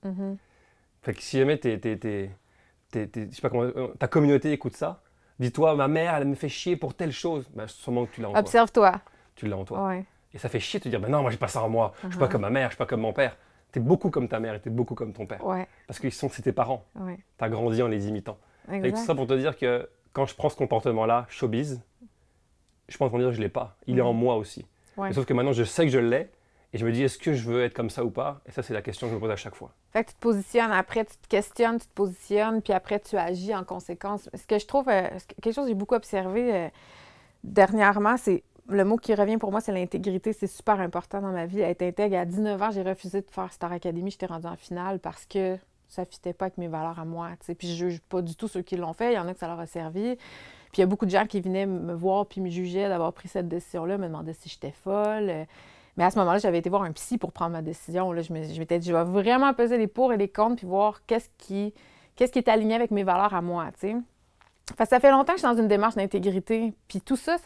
Fait que si jamais je sais pas comment, ta communauté écoute ça, dis-toi, ma mère, elle me fait chier pour telle chose. Ben, sûrement que tu l'as en toi. Observe-toi. Tu l'as en toi. Ouais. Et ça fait chier de te dire, ben non, moi j'ai pas ça en moi. Je suis pas comme ma mère, je suis pas comme mon père. T'es beaucoup comme ta mère et t'es beaucoup comme ton père. Ouais. Parce que c'est tes parents. Ouais. T'as grandi en les imitant. Et tout Exact. ça pour te dire que quand je prends ce comportement-là, showbiz, je pense qu'on dire que je l'ai pas. Il est en moi aussi. Ouais. Mais sauf que maintenant, je sais que je l'ai Et je me dis, est-ce que je veux être comme ça ou pas? Et ça, c'est la question que je me pose à chaque fois. Fait que tu te positionnes, après tu te questionnes, tu te positionnes, puis après tu agis en conséquence. Ce que je trouve, quelque chose que j'ai beaucoup observé dernièrement, c'est le mot qui revient pour moi, c'est l'intégrité. C'est super important dans ma vie. Être intègre, à 19 ans, j'ai refusé de faire Star Academy. J'étais rendue en finale parce que ça ne fitait pas avec mes valeurs à moi. T'sais. Puis je ne juge pas du tout ceux qui l'ont fait. Il y en a que ça leur a servi. Puis il y a beaucoup de gens qui venaient me voir puis me jugeaient d'avoir pris cette décision-là, me demandaient si j'étais folle. Mais à ce moment-là, j'avais été voir un psy pour prendre ma décision. Là, je m'étais dit, je vais vraiment peser les pour et les contre puis voir qu'est-ce qui est aligné avec mes valeurs à moi. T'sais. Parce que ça fait longtemps que je suis dans une démarche d'intégrité. Puis tout ça,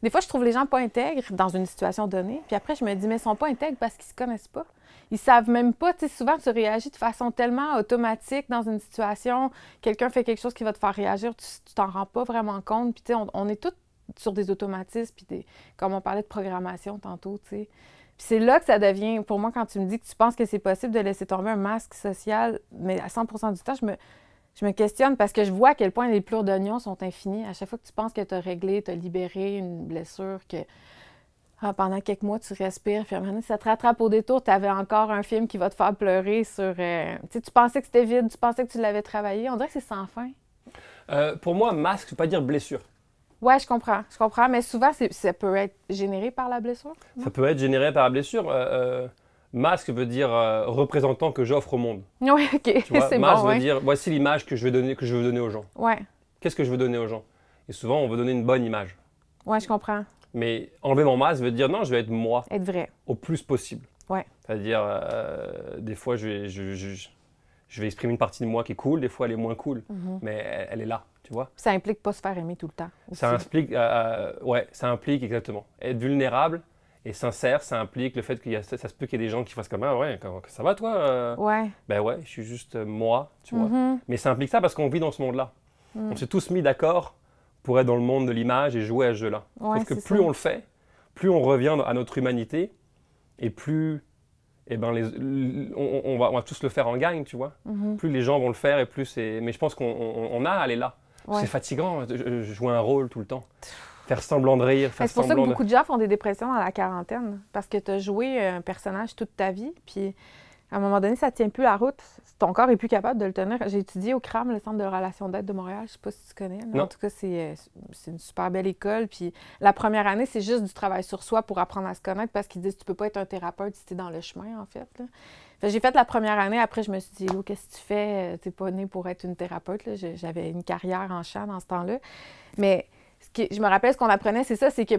des fois, je trouve les gens pas intègres dans une situation donnée. Puis après, je me dis, mais ils sont pas intègres parce qu'ils se connaissent pas. Ils savent même pas. Tu sais, souvent, tu réagis de façon tellement automatique dans une situation. Quelqu'un fait quelque chose qui va te faire réagir, tu t'en rends pas vraiment compte. Puis tu sais, on est tous sur des automatismes. Puis comme on parlait de programmation tantôt, tu sais. Puis c'est là que ça devient, pour moi, quand tu me dis que tu penses que c'est possible de laisser tomber un masque social, mais à 100% du temps, je me questionne parce que je vois à quel point les plures d'oignons sont infinis. À chaque fois que tu penses que tu as réglé, tu as libéré une blessure, que pendant quelques mois, tu respires, puis à un moment donné, ça te rattrape au détour, tu avais encore un film qui va te faire pleurer sur... tu pensais que c'était vide, tu pensais que tu l'avais travaillé. On dirait que c'est sans fin. Pour moi, masque, ça ne veut pas dire blessure. Oui, je comprends, mais souvent, ça peut être généré par la blessure. Ça peut être généré par la blessure. Masque veut dire représentant que j'offre au monde. Oui, OK, c'est masque bon, veut dire voici l'image que je veux donner aux gens. Ouais. Qu'est-ce que je veux donner aux gens? Et souvent, on veut donner une bonne image. Oui, je comprends. Mais enlever mon masque veut dire non, je vais être moi. Être vrai. Au plus possible. Ouais. C'est-à-dire, des fois, je vais exprimer une partie de moi qui est cool, des fois, elle est moins cool. Mais elle est là, tu vois. Ça implique pas se faire aimer tout le temps. Aussi. Ça implique exactement. Être vulnérable. Et sincère, ça implique le fait ça se peut qu'il y ait des gens qui fassent comme « Ah ouais, ça va toi Ouais. Ben ouais, je suis juste moi, tu vois. Mais ça implique ça parce qu'on vit dans ce monde-là. On s'est tous mis d'accord pour être dans le monde de l'image et jouer à ce jeu-là. Sauf que plus on le fait, plus on revient à notre humanité et plus on va tous le faire en gang, tu vois. Plus les gens vont le faire et plus c'est... Mais je pense qu'on a à aller là. Ouais. C'est fatigant de jouer un rôle tout le temps. Faire semblant de rire, faire semblant de... C'est pour ça que beaucoup de gens font des dépressions dans la quarantaine, parce que tu as joué un personnage toute ta vie, puis à un moment donné, ça ne tient plus la route. Ton corps n'est plus capable de le tenir. J'ai étudié au CRAM, le Centre de relations d'aide de Montréal, je ne sais pas si tu connais. En tout cas, c'est une super belle école, puis la première année, c'est juste du travail sur soi pour apprendre à se connaître, parce qu'ils disent que tu ne peux pas être un thérapeute si tu es dans le chemin, en fait. J'ai fait la première année, après je me suis dit, « qu'est-ce que tu fais? Tu n'es pas née pour être une thérapeute. » J'avais une carrière en chant dans ce temps-là. Mais... je me rappelle, ce qu'on apprenait, c'est ça, c'est que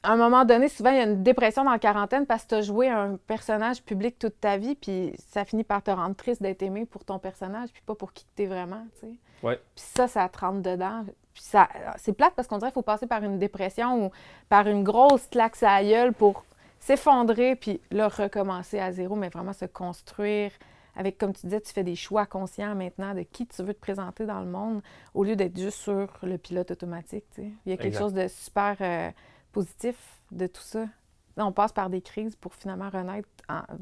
à un moment donné, souvent, il y a une dépression dans la quarantaine parce que tu as joué un personnage public toute ta vie, puis ça finit par te rendre triste d'être aimé pour ton personnage, puis pas pour qui tu es vraiment, tu sais. Ouais. Puis ça te rentre dedans. Puis c'est plate parce qu'on dirait qu'il faut passer par une dépression ou par une grosse claque sur la gueule pour s'effondrer, puis là, recommencer à zéro, mais vraiment se construire. Avec, comme tu disais, tu fais des choix conscients maintenant de qui tu veux te présenter dans le monde au lieu d'être juste sur le pilote automatique. Tu sais. Il y a quelque chose de super positif de tout ça. Là, on passe par des crises pour finalement renaître.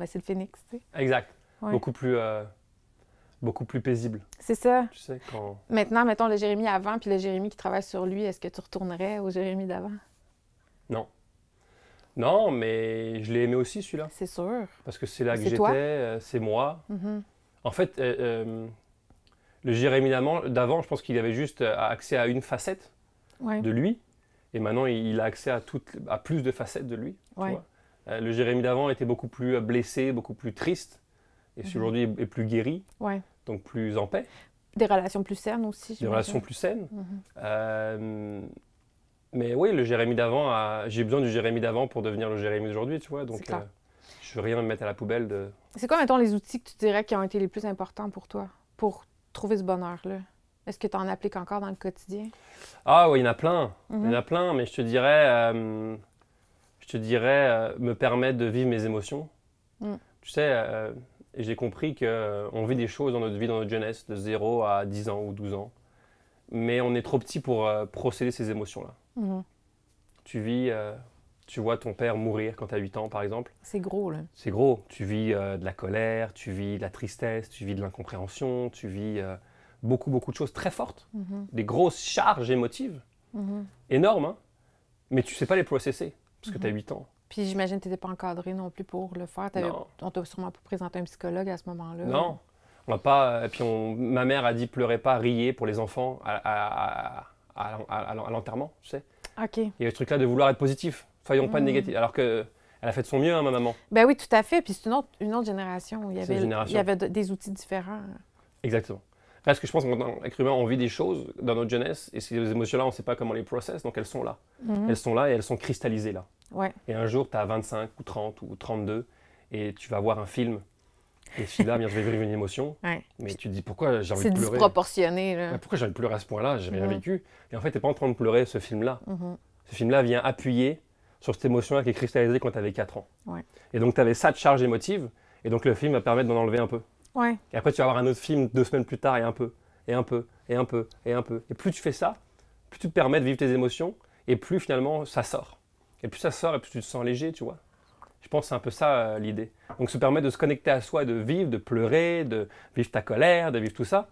C'est le phénix. Tu sais. Exact. Ouais. Beaucoup plus paisible. C'est ça. Tu sais, quand... Maintenant, mettons le Jérémy avant puis le Jérémy qui travaille sur lui, est-ce que tu retournerais au Jérémy d'avant? Non. Non, mais je l'ai aimé aussi, celui-là. C'est sûr. Parce que c'est là que j'étais, c'est moi. En fait, le Jérémy d'avant, je pense qu'il avait juste accès à une facette de lui. Et maintenant, il a accès à plus de facettes de lui. Tu vois. Le Jérémy d'avant était beaucoup plus blessé, beaucoup plus triste. Et celui aujourd'hui est plus guéri, donc plus en paix. Des relations plus saines aussi. Des relations plus saines. Mais oui, le Jérémy d'avant, j'ai besoin du Jérémy d'avant pour devenir le Jérémy d'aujourd'hui, tu vois. Donc, je veux rien me mettre à la poubelle de... C'est quoi, mettons, les outils que tu dirais qui ont été les plus importants pour toi, pour trouver ce bonheur-là? Est-ce que tu en appliques encore dans le quotidien? Ah oui, il y en a plein. Il y en a plein, mais je te dirais me permettre de vivre mes émotions. Tu sais, j'ai compris qu'on vit des choses dans notre vie, dans notre jeunesse, de 0 à 10 ans ou 12 ans. Mais on est trop petit pour procéder ces émotions-là. Tu vois ton père mourir quand tu as 8 ans, par exemple. C'est gros, là. C'est gros. Tu vis de la colère, tu vis de la tristesse, tu vis de l'incompréhension, tu vis beaucoup de choses très fortes. Des grosses charges émotives, énormes, hein, mais tu ne sais pas les processer, parce que tu as 8 ans. Puis j'imagine que tu n'étais pas encadré non plus pour le faire. Non. On t'a sûrement pas présenté un psychologue à ce moment-là. Non. On va pas. Et puis ma mère a dit pleurez pas, riez pour les enfants à l'enterrement, tu sais. OK. Il y a ce truc-là de vouloir être positif. Soyons pas négatifs. Alors que elle a fait de son mieux, hein, ma maman. Ben oui, tout à fait. Puis c'est une autre génération. Il y avait des outils différents. Exactement. Parce que je pense qu'en tant qu'être humain, on vit des choses dans notre jeunesse et ces émotions-là, on ne sait pas comment les process, donc elles sont là. Elles sont là et elles sont cristallisées là. Ouais. Et un jour, tu as 25 ou 30 ou 32 et tu vas voir un film et tu dis là, bien, je vais vivre une émotion. Ouais. Mais tu te dis pourquoi j'ai envie de pleurer. C'est disproportionné. Là. Pourquoi j'ai envie de pleurer à ce point-là? J'ai rien vécu. Et en fait, tu n'es pas en train de pleurer ce film-là. Ce film-là vient appuyer sur cette émotion-là qui est cristallisée quand tu avais 4 ans. Ouais. Et donc, tu avais ça de charge émotive et donc le film va permettre d'en enlever un peu. Ouais. Et après, tu vas avoir un autre film 2 semaines plus tard et un peu. Et un peu, et un peu, et un peu. Et plus tu fais ça, plus tu te permets de vivre tes émotions, et plus finalement ça sort. Et plus ça sort, et plus tu te sens léger, tu vois. Je pense que c'est un peu ça l'idée. Donc se permettre de se connecter à soi, de vivre, de pleurer, de vivre ta colère, de vivre tout ça.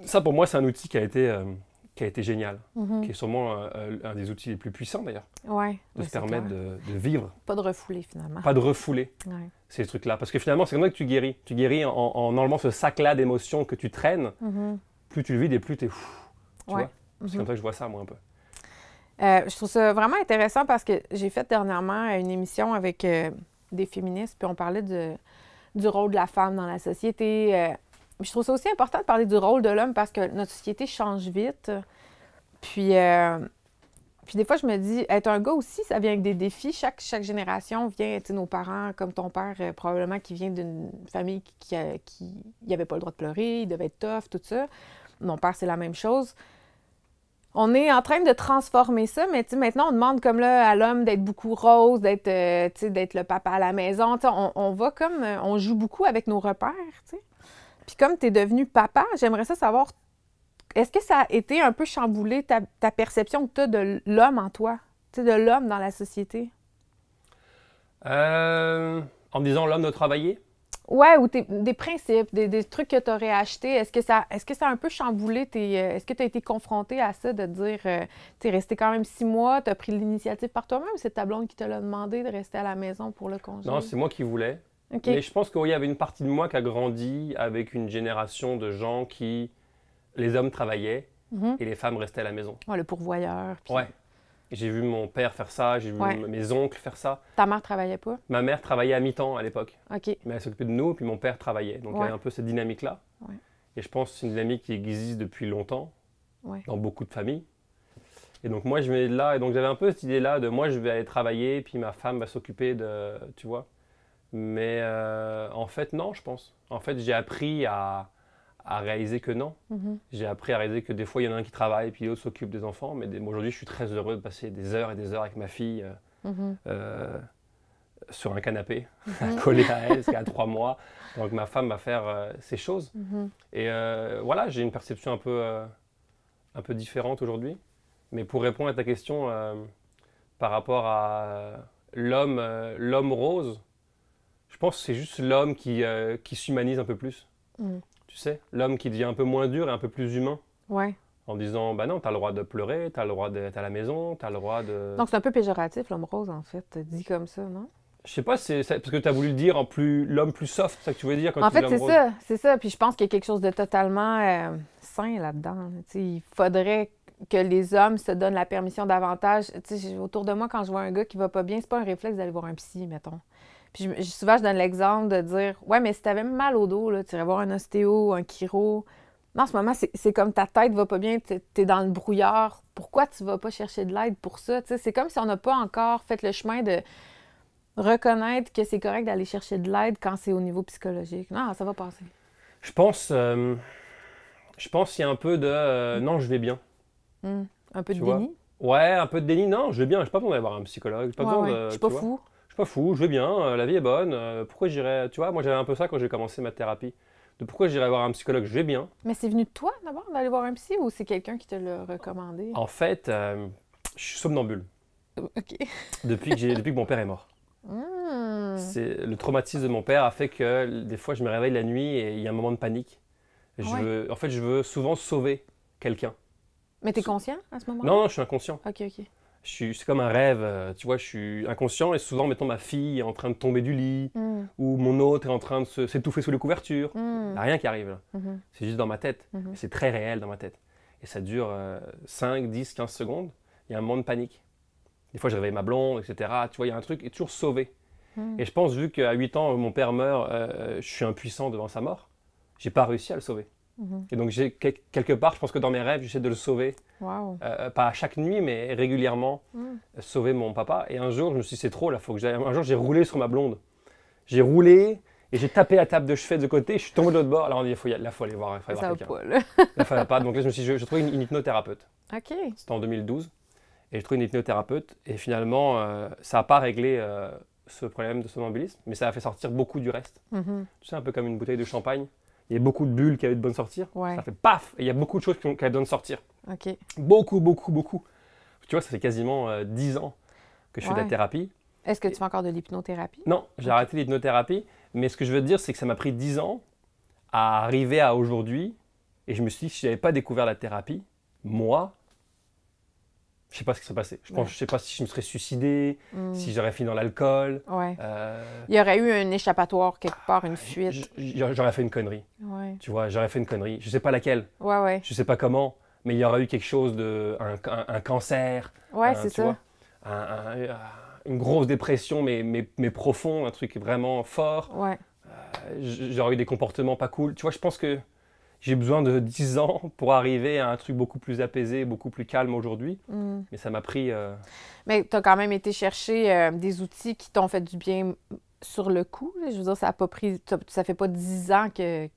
Ça pour moi c'est un outil qui a été génial, qui est sûrement un des outils les plus puissants d'ailleurs. Ouais. De se permettre de vivre. Pas de refouler finalement. Pas de refouler. Ouais. Ces trucs-là. Parce que finalement, c'est comme ça que tu guéris. Tu guéris en enlevant ce sac-là d'émotions que tu traînes. Plus tu le vides et plus tu es fou. Tu vois? C'est comme ça que je vois ça, moi, un peu. Je trouve ça vraiment intéressant parce que j'ai fait dernièrement une émission avec des féministes, puis on parlait du rôle de la femme dans la société. Je trouve ça aussi important de parler du rôle de l'homme parce que notre société change vite. Puis des fois, je me dis, être un gars aussi, ça vient avec des défis. Chaque génération vient, tu sais, nos parents, comme ton père, probablement qui vient d'une famille qui n'avait pas le droit de pleurer, il devait être tough, tout ça. Mon père, c'est la même chose. On est en train de transformer ça, mais maintenant, on demande comme là à l'homme d'être beaucoup rose, d'être le papa à la maison. On va comme, on joue beaucoup avec nos repères, tu sais. Puis comme tu es devenu papa, j'aimerais ça savoir, est-ce que ça a été un peu chamboulé ta perception que tu as de l'homme en toi, de l'homme dans la société? En me disant l'homme doit travailler? Ouais, ou des principes, des trucs que tu aurais achetés. Est-ce que ça a un peu chamboulé est-ce que tu as été confronté à ça, de dire, tu es resté quand même 6 mois, tu as pris l'initiative par toi-même, ou c'est ta blonde qui te l'a demandé de rester à la maison pour le congé? Non, c'est moi qui voulais. Okay. Mais je pense qu'il y avait une partie de moi qui a grandi avec une génération de gens qui, les hommes travaillaient et les femmes restaient à la maison. Ouais, le pourvoyeur. Puis... Ouais. J'ai vu mon père faire ça, j'ai vu mes oncles faire ça. Ta mère travaillait pas? Ma mère travaillait à mi-temps à l'époque. OK. Mais elle s'occupait de nous, puis mon père travaillait. Donc il y avait un peu cette dynamique-là. Ouais. Et je pense que c'est une dynamique qui existe depuis longtemps dans beaucoup de familles. Et donc moi, je venais de là. Et donc j'avais un peu cette idée-là de moi, je vais aller travailler, puis ma femme va s'occuper de... Tu vois. Mais en fait, non, je pense. En fait, j'ai appris à réaliser que non. J'ai appris à réaliser que des fois, il y en a un qui travaille, puis l'autre s'occupe des enfants. Mais aujourd'hui, je suis très heureux de passer des heures et des heures avec ma fille sur un canapé, collé à elle, parce qu'elle a 3 mois. Donc ma femme va faire ces choses. Et voilà, j'ai une perception un peu différente aujourd'hui. Mais pour répondre à ta question, par rapport à l'homme rose, je pense que c'est juste l'homme qui s'humanise un peu plus. Tu sais, l'homme qui devient un peu moins dur et un peu plus humain. Ouais. En disant, bah non, t'as le droit de pleurer, t'as le droit d'être à la maison, t'as le droit de... Donc c'est un peu péjoratif, l'homme rose, en fait, dit comme ça, non? Je sais pas, c'est parce que t'as voulu le dire l'homme plus soft, c'est ça que tu veux dire quand en tu dis fait, l'homme rose? c'est ça. Puis je pense qu'il y a quelque chose de totalement sain là-dedans. Il faudrait que les hommes se donnent la permission davantage. Autour de moi, quand je vois un gars qui va pas bien, c'est pas un réflexe d'aller voir un psy, mettons. Puis souvent, je donne l'exemple de dire « Ouais, mais si t'avais mal au dos, tu irais voir un ostéo, un chiro. » Non, en ce moment, c'est comme ta tête va pas bien, t'es dans le brouillard. Pourquoi tu vas pas chercher de l'aide pour ça? C'est comme si on n'a pas encore fait le chemin de reconnaître que c'est correct d'aller chercher de l'aide quand c'est au niveau psychologique. Non, ça va passer. Je pense qu'il y a un peu de non, je vais bien. Un peu de déni? Ouais, un peu de déni. Non, je vais bien. J'ai pas besoin d'aller voir un psychologue. J'ai pas besoin de. Je suis pas fou. Je suis pas fou, je vais bien, la vie est bonne. Pourquoi j'irais. Tu vois, moi j'avais un peu ça quand j'ai commencé ma thérapie. De pourquoi j'irais voir un psychologue, je vais bien. Mais c'est venu de toi d'abord d'aller voir un psy ou c'est quelqu'un qui te l'a recommandé? En fait, je suis somnambule. OK. Depuis que mon père est mort. Le traumatisme de mon père a fait que des fois je me réveille la nuit et il y a un moment de panique. En fait, je veux souvent sauver quelqu'un. Mais t'es conscient à ce moment-là? Non, je suis inconscient. OK. c'est comme un rêve, tu vois, je suis inconscient et souvent, mettons, ma fille est en train de tomber du lit ou mon autre est en train de s'étouffer sous les couvertures. Il n'y a rien qui arrive là. C'est juste dans ma tête. Et c'est très réel dans ma tête. Et ça dure 5, 10, 15 secondes. Il y a un moment de panique. Des fois, je réveille ma blonde, etc. Tu vois, il y a un truc, et toujours sauvé. Et je pense, vu qu'à 8 ans, mon père meurt, je suis impuissant devant sa mort, j'ai pas réussi à le sauver. Et donc, quelque part, je pense que dans mes rêves, j'essaie de le sauver. Wow. Pas à chaque nuit, mais régulièrement, sauver mon papa. Et un jour, je me suis dit, c'est trop, là, faut que j'aille. Un jour, j'ai roulé sur ma blonde. J'ai roulé et j'ai tapé la table de chevet de côté, je suis tombé de l'autre bord. Alors, on dit, il faut aller voir, il faut aller voir quelqu'un. Là, il fallait pas. Donc là, je me suis dit, je trouvais une hypnothérapeute. OK. C'était en 2012. Et j'ai trouvé une hypnothérapeute. Et finalement, ça n'a pas réglé ce problème de somnambulisme, mais ça a fait sortir beaucoup du reste. Tu sais, un peu comme une bouteille de champagne. Il y a beaucoup de bulles qui avaient besoin de sortir. Ouais. Ça fait paf. Et il y a beaucoup de choses qui avaient besoin de sortir. OK. Beaucoup, beaucoup, beaucoup. Tu vois, ça fait quasiment 10 ans que je fais de la thérapie. Est-ce que tu fais encore de l'hypnothérapie? Non, j'ai arrêté l'hypnothérapie. Mais ce que je veux te dire, c'est que ça m'a pris 10 ans à arriver à aujourd'hui. Et je me suis dit, si je n'avais pas découvert la thérapie, moi, je ne sais pas ce qui serait passé. Je ne sais pas si je me serais suicidé, si j'aurais fini dans l'alcool. Ouais. Il y aurait eu un échappatoire quelque part, une fuite. J'aurais fait une connerie. Ouais. Tu vois, j'aurais fait une connerie. Je ne sais pas laquelle. Ouais. Je ne sais pas comment, mais il y aurait eu quelque chose de... un cancer. Ouais, c'est ça. Une grosse dépression, mais profond, un truc vraiment fort. Ouais. J'aurais eu des comportements pas cool. Tu vois, je pense que j'ai besoin de 10 ans pour arriver à un truc beaucoup plus apaisé, beaucoup plus calme aujourd'hui. Mais ça m'a pris... Mais tu as quand même été chercher des outils qui t'ont fait du bien sur le coup. Je veux dire, ça a pas pris... Ça fait pas 10 ans que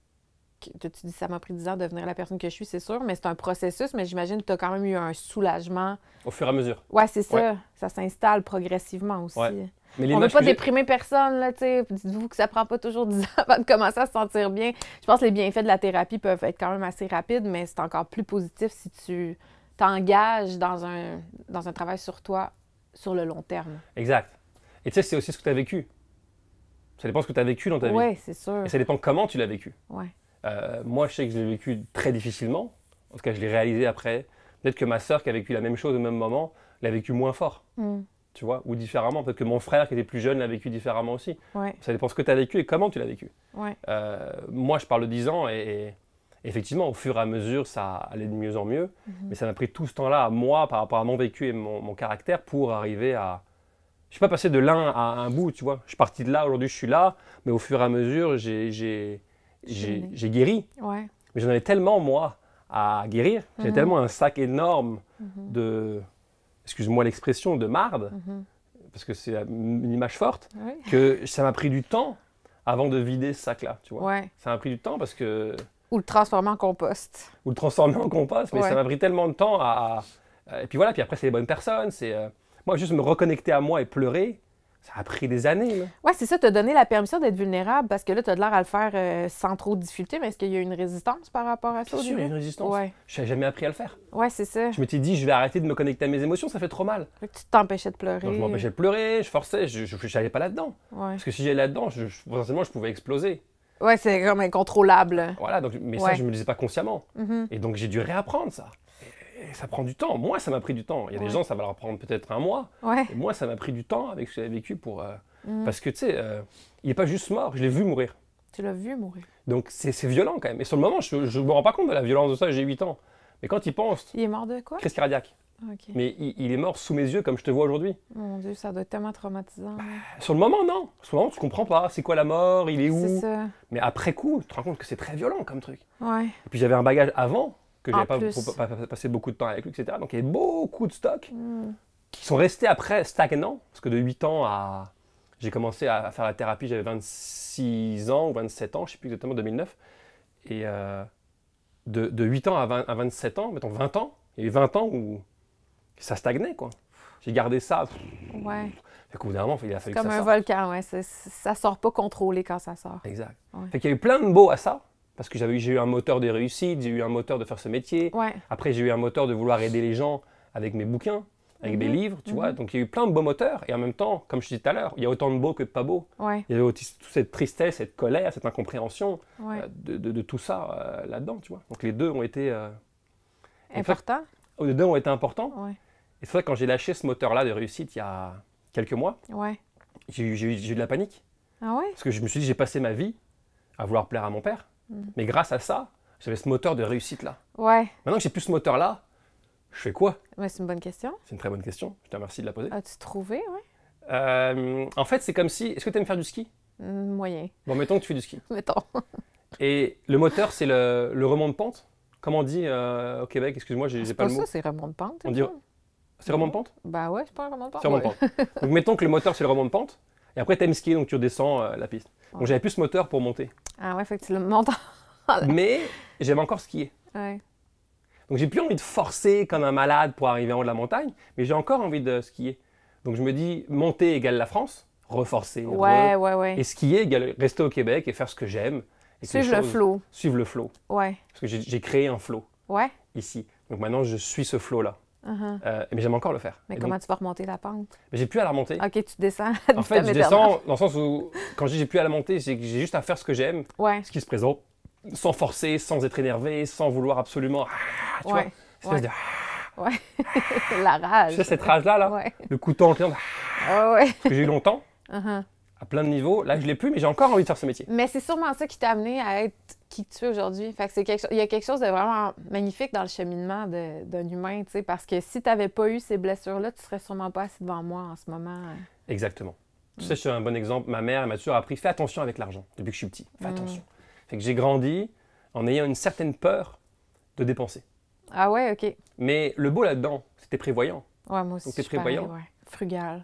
tu dis ça m'a pris 10 ans de devenir la personne que je suis, c'est sûr, mais c'est un processus. Mais j'imagine que tu as quand même eu un soulagement. Au fur et à mesure. Ouais, c'est ça. Ouais. Ça s'installe progressivement aussi. Ouais. Mais on ne veut pas déprimer personne, là, tu sais. Dites-vous que ça prend pas toujours 10 ans avant de commencer à se sentir bien. Je pense que les bienfaits de la thérapie peuvent être quand même assez rapides, mais c'est encore plus positif si tu t'engages dans un travail sur toi sur le long terme. Exact. Et tu sais, c'est aussi ce que tu as vécu. Ça dépend de ce que tu as vécu dans ta vie. Oui, c'est sûr. Et ça dépend comment tu l'as vécu. Ouais. Moi, je sais que je l'ai vécu très difficilement. En tout cas, je l'ai réalisé après. Peut-être que ma sœur, qui a vécu la même chose au même moment, l'a vécu moins fort. Tu vois, ou différemment. Peut-être que mon frère, qui était plus jeune, l'a vécu différemment aussi. Ouais. Ça dépend de ce que tu as vécu et comment tu l'as vécu. Ouais. Moi, je parle de 10 ans et effectivement, au fur et à mesure, ça allait de mieux en mieux. Mais ça m'a pris tout ce temps-là, moi, par rapport à mon vécu et mon caractère, pour arriver à... Je ne suis pas passé de l'un à un bout, tu vois. Je suis parti de là, aujourd'hui, je suis là. Mais au fur et à mesure, j'ai guéri. Ouais. Mais j'en avais tellement, moi, à guérir. J'avais tellement un sac énorme de... excuse-moi l'expression, de marde, parce que c'est une image forte, que ça m'a pris du temps avant de vider ce sac-là, tu vois. Ouais. Ça m'a pris du temps parce que... Ou le transformer en compost. Ou le transformer en compost, mais ça m'a pris tellement de temps à... Et puis voilà, puis après, c'est les bonnes personnes, c'est... Moi, juste me reconnecter à moi et pleurer, ça a pris des années. Oui, c'est ça, t'as donné la permission d'être vulnérable, parce que là, t'as de l'air à le faire sans trop de difficulté, mais est-ce qu'il y a une résistance par rapport à ça? Bien sûr, il y a une résistance. Ouais. Je n'avais jamais appris à le faire. Oui, c'est ça. Je m'étais dit, je vais arrêter de me connecter à mes émotions, ça fait trop mal. Tu t'empêchais de pleurer. Donc, je m'empêchais de pleurer, je forçais, je n'allais pas là-dedans. Ouais. Parce que si j'allais là-dedans, potentiellement, je pouvais exploser. Oui, c'est comme incontrôlable. Voilà, donc, mais ça, je ne me le disais pas consciemment. Et donc, j'ai dû réapprendre ça. Et ça prend du temps. Moi, ça m'a pris du temps. Il y a des gens, ça va leur prendre peut-être un mois. Ouais. Et moi, ça m'a pris du temps avec ce que j'avais vécu pour... Parce que, tu sais, il n'est pas juste mort, je l'ai vu mourir. Tu l'as vu mourir. Donc, c'est violent quand même. Et sur le moment, je ne me rends pas compte de la violence de ça, j'ai 8 ans. Mais quand il pense... Il est mort de quoi? Crise cardiaque. Okay. Mais il est mort sous mes yeux comme je te vois aujourd'hui. Mon Dieu, ça doit être tellement traumatisant. Sur le moment, non. Sur le moment, tu comprends pas. C'est quoi la mort? Il est où? C'est ça. Mais après coup, tu te rends compte que c'est très violent comme truc. Ouais. Et puis j'avais un bagage avant, que je n'avais pas passé beaucoup de temps avec lui, etc. Donc il y avait beaucoup de stocks qui sont restés après stagnants. Parce que de 8 ans à... J'ai commencé à faire la thérapie, j'avais 26 ans ou 27 ans, je ne sais plus exactement, 2009. Et de 8 ans à 27 ans, mettons 20 ans, il y a eu 20 ans où ça stagnait, quoi. J'ai gardé ça. Ouais. Fait qu'au bout d'un moment, il a fallu que ça sorte. Comme un volcan, ouais. Ça ne sort pas contrôlé quand ça sort. Exact. Ouais. Fait qu'il y a eu plein de beaux à ça. Parce que j'ai eu un moteur de réussite, j'ai eu un moteur de faire ce métier. Ouais. Après, j'ai eu un moteur de vouloir aider les gens avec mes bouquins, avec mes livres, tu vois. Donc, il y a eu plein de beaux moteurs. Et en même temps, comme je disais tout à l'heure, il y a autant de beaux que de pas beaux. Ouais. Il y avait aussi toute cette tristesse, cette colère, cette incompréhension de tout ça là-dedans, tu vois. Donc, les deux ont été... Important? Les deux ont été importants. Ouais. Et c'est vrai que quand j'ai lâché ce moteur-là de réussite il y a quelques mois, Ouais. j'ai eu de la panique. Ah ouais? Parce que je me suis dit, j'ai passé ma vie à vouloir plaire à mon père. Mais grâce à ça, j'avais ce moteur de réussite-là. Ouais. Maintenant que j'ai plus ce moteur-là, je fais quoi? Mais c'est une bonne question. C'est une très bonne question. Je te remercie de la poser. As-tu trouvé, ouais? En fait, c'est comme si... Est-ce que tu aimes faire du ski? Moyen. Bon, mettons que tu fais du ski. Mettons. Et le moteur, c'est le remont de pente. Comment on dit au Québec? Excuse-moi, j'ai C'est pas pas le mot. ça, c'est remont de pente. On dit... C'est remont de pente? Ben ouais, c'est pas un remont de pente. C'est remont de Ouais. pente. Donc, mettons que le moteur, c'est le remont de pente. Et après, tu aimes skier, donc tu redescends la piste. Donc, Ouais. j'avais plus ce moteur pour monter. Ah ouais, fait que tu le montes en... Mais j'aime encore skier. Ouais. Donc, j'ai plus envie de forcer comme un malade pour arriver en haut de la montagne, mais j'ai encore envie de skier. Donc, je me dis, monter égale la France, reforcer, Ouais, ouais, ouais. et skier égale rester au Québec et faire ce que j'aime. Et que les Suivre le choses- flow. Suivre le flow. Ouais. Parce que j'ai créé un flow Ouais. ici. Donc, maintenant, je suis ce flow-là. Uh-huh. Mais j'aime encore le faire. Mais Et comment donc, tu vas remonter la pente? mais j'ai plus à la remonter. Ok, tu descends. En fait, je descends dans le sens où, quand je dis j'ai plus à la monter, j'ai juste à faire ce que j'aime, Ouais. ce qui se présente, sans forcer, sans être énervé, sans vouloir absolument. Tu vois, Ouais. cette espèce de. Ouais. La rage. Tu sais, cette rage-là, là, Ouais. le couteau en client, Ah ouais. que j'ai eu longtemps, Uh-huh. à plein de niveaux. Là, je l'ai plus, mais j'ai encore envie de faire ce métier. Mais c'est sûrement ça qui t'a amené à être qui tu es aujourd'hui. Fait que c'est il y a quelque chose de vraiment magnifique dans le cheminement d'un humain, tu sais, parce que si tu n'avais pas eu ces blessures-là, tu serais sûrement pas assis devant moi en ce moment. Exactement. Tu sais, je suis un bon exemple. Ma mère, elle m'a toujours appris, fais attention avec l'argent, depuis que je suis petit. Fais attention. Fait que j'ai grandi en ayant une certaine peur de dépenser. Ah ouais, OK. Mais le beau là-dedans, c'était prévoyant. Ouais, moi aussi. Donc, t'es je suis pareil, prévoyant? ouais. Frugal.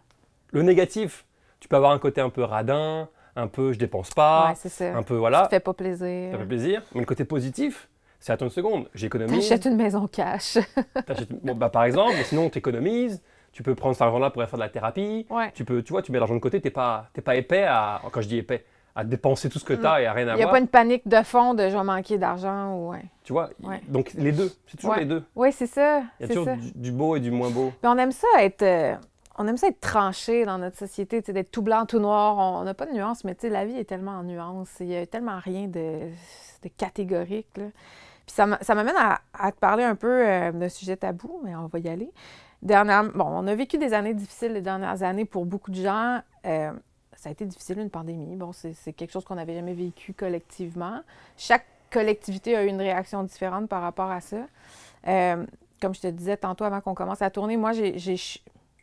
Le négatif, tu peux avoir un côté un peu radin, un peu je dépense pas, Ouais, c'est ça. un peu Ça voilà, te fait pas plaisir. ça fait plaisir. Mais le côté positif, c'est attends une seconde, j'économise. T'achètes une maison cash. Bon, bah, par exemple, mais sinon tu économises, tu peux prendre cet argent-là pour aller faire de la thérapie. Ouais. Tu vois, tu mets l'argent de côté, t'es pas épais à, quand je dis épais, à dépenser tout ce que tu as et à rien Il n'y a avoir. pas une panique de fond de je vais manquer d'argent ou ouais. Tu vois, Ouais. donc les deux, c'est toujours Ouais. les deux. Oui, c'est ça. Il y a C'est toujours ça. du beau et du moins beau. Puis on aime ça être. On aime ça être tranché dans notre société, tu sais, d'être tout blanc, tout noir. On n'a pas de nuances, mais tu sais, la vie est tellement en nuances. Il y a tellement rien de catégorique, là. Puis ça m'amène à te parler un peu d'un sujet tabou, mais on va y aller. Bon, on a vécu des années difficiles les dernières années pour beaucoup de gens. Ça a été difficile, une pandémie. Bon, c'est quelque chose qu'on n'avait jamais vécu collectivement. Chaque collectivité a eu une réaction différente par rapport à ça. Comme je te disais tantôt avant qu'on commence à tourner, moi,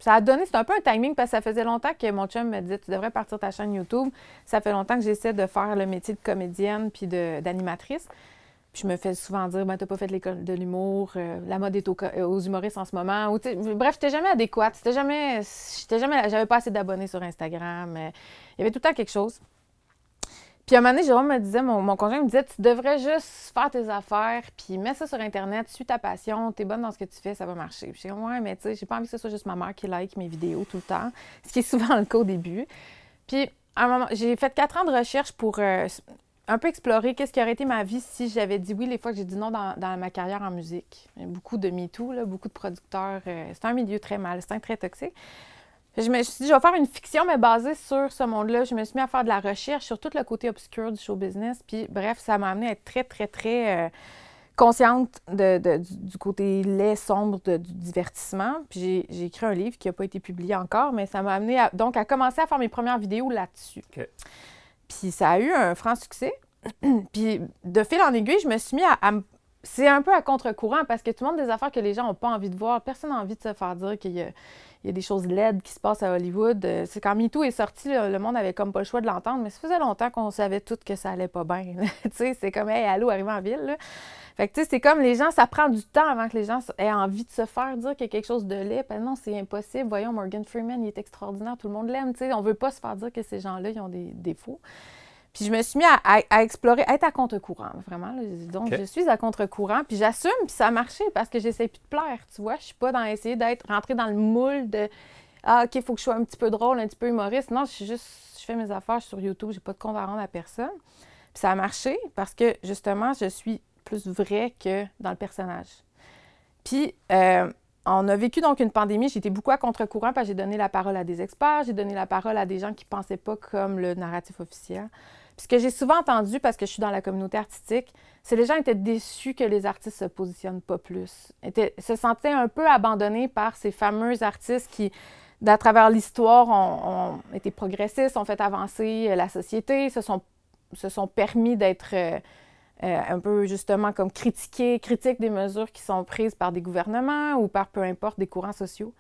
ça a donné, c'est un peu un timing parce que ça faisait longtemps que mon chum me disait « Tu devrais partir ta chaîne YouTube ». Ça fait longtemps que j'essaie de faire le métier de comédienne puis d'animatrice. Puis je me fais souvent dire « T'as pas fait l'école de l'humour, la mode est aux humoristes en ce moment ». Ou, bref, j'étais jamais adéquate. J'avais pas assez d'abonnés sur Instagram. Il y avait tout le temps quelque chose. Puis à un moment donné, Jérôme me disait, mon conjoint me disait, tu devrais juste faire tes affaires, puis mets ça sur Internet, suis ta passion, t'es bonne dans ce que tu fais, ça va marcher. Puis je suis comme, ouais, mais tu sais, j'ai pas envie que ce soit juste ma mère qui like mes vidéos tout le temps, ce qui est souvent le cas au début. Puis à un moment, j'ai fait 4 ans de recherche pour un peu explorer qu'est-ce qui aurait été ma vie si j'avais dit oui les fois que j'ai dit non dans ma carrière en musique. Il y a beaucoup de MeToo, là, beaucoup de producteurs. C'est un milieu très malsain, très toxique. Je me suis dit, je vais faire une fiction, mais basée sur ce monde-là. Je me suis mis à faire de la recherche sur tout le côté obscur du show business. Puis, bref, ça m'a amené à être très, très, très consciente du côté laid, sombre du divertissement. Puis, j'ai écrit un livre qui n'a pas été publié encore, mais ça m'a amené à commencer à faire mes premières vidéos là-dessus. Okay. Puis, ça a eu un franc succès. Puis, de fil en aiguille, je me suis mis c'est un peu à contre-courant parce que tout le monde des affaires que les gens n'ont pas envie de voir. Personne n'a envie de se faire dire qu'il y a des choses laides qui se passent à Hollywood. C'est quand MeToo est sorti, le monde avait comme pas le choix de l'entendre, mais ça faisait longtemps qu'on savait toutes que ça allait pas bien. Tu sais, c'est comme, hey, allô, arrivé en ville, là. Fait que, tu sais, c'est comme les gens, ça prend du temps avant que les gens aient envie de se faire dire qu'il y a quelque chose de laid. Ben non, c'est impossible. Voyons, Morgan Freeman, il est extraordinaire, tout le monde l'aime. Tu sais, on veut pas se faire dire que ces gens-là, ils ont des défauts. Puis je me suis mis à explorer, à être à contre-courant, vraiment. Là. Donc, Je suis à contre-courant, puis j'assume, puis ça a marché parce que j'essaie plus de plaire, tu vois. Je suis pas dans essayer rentrer dans le moule de « Ah, OK, il faut que je sois un petit peu drôle, un petit peu humoriste. » Non, je fais mes affaires sur YouTube, j'ai pas de compte à rendre à personne. Puis ça a marché parce que, justement, je suis plus vraie que dans le personnage. Puis, on a vécu donc une pandémie. J'ai été beaucoup à contre-courant parce que j'ai donné la parole à des experts, j'ai donné la parole à des gens qui pensaient pas comme le narratif officiel. Puis ce que j'ai souvent entendu, parce que je suis dans la communauté artistique, c'est que les gens étaient déçus que les artistes se positionnent pas plus. Se sentaient un peu abandonnés par ces fameux artistes qui, à travers l'histoire, ont été progressistes, ont fait avancer la société, se sont permis d'être un peu justement comme critiques des mesures qui sont prises par des gouvernements ou par peu importe des courants sociaux.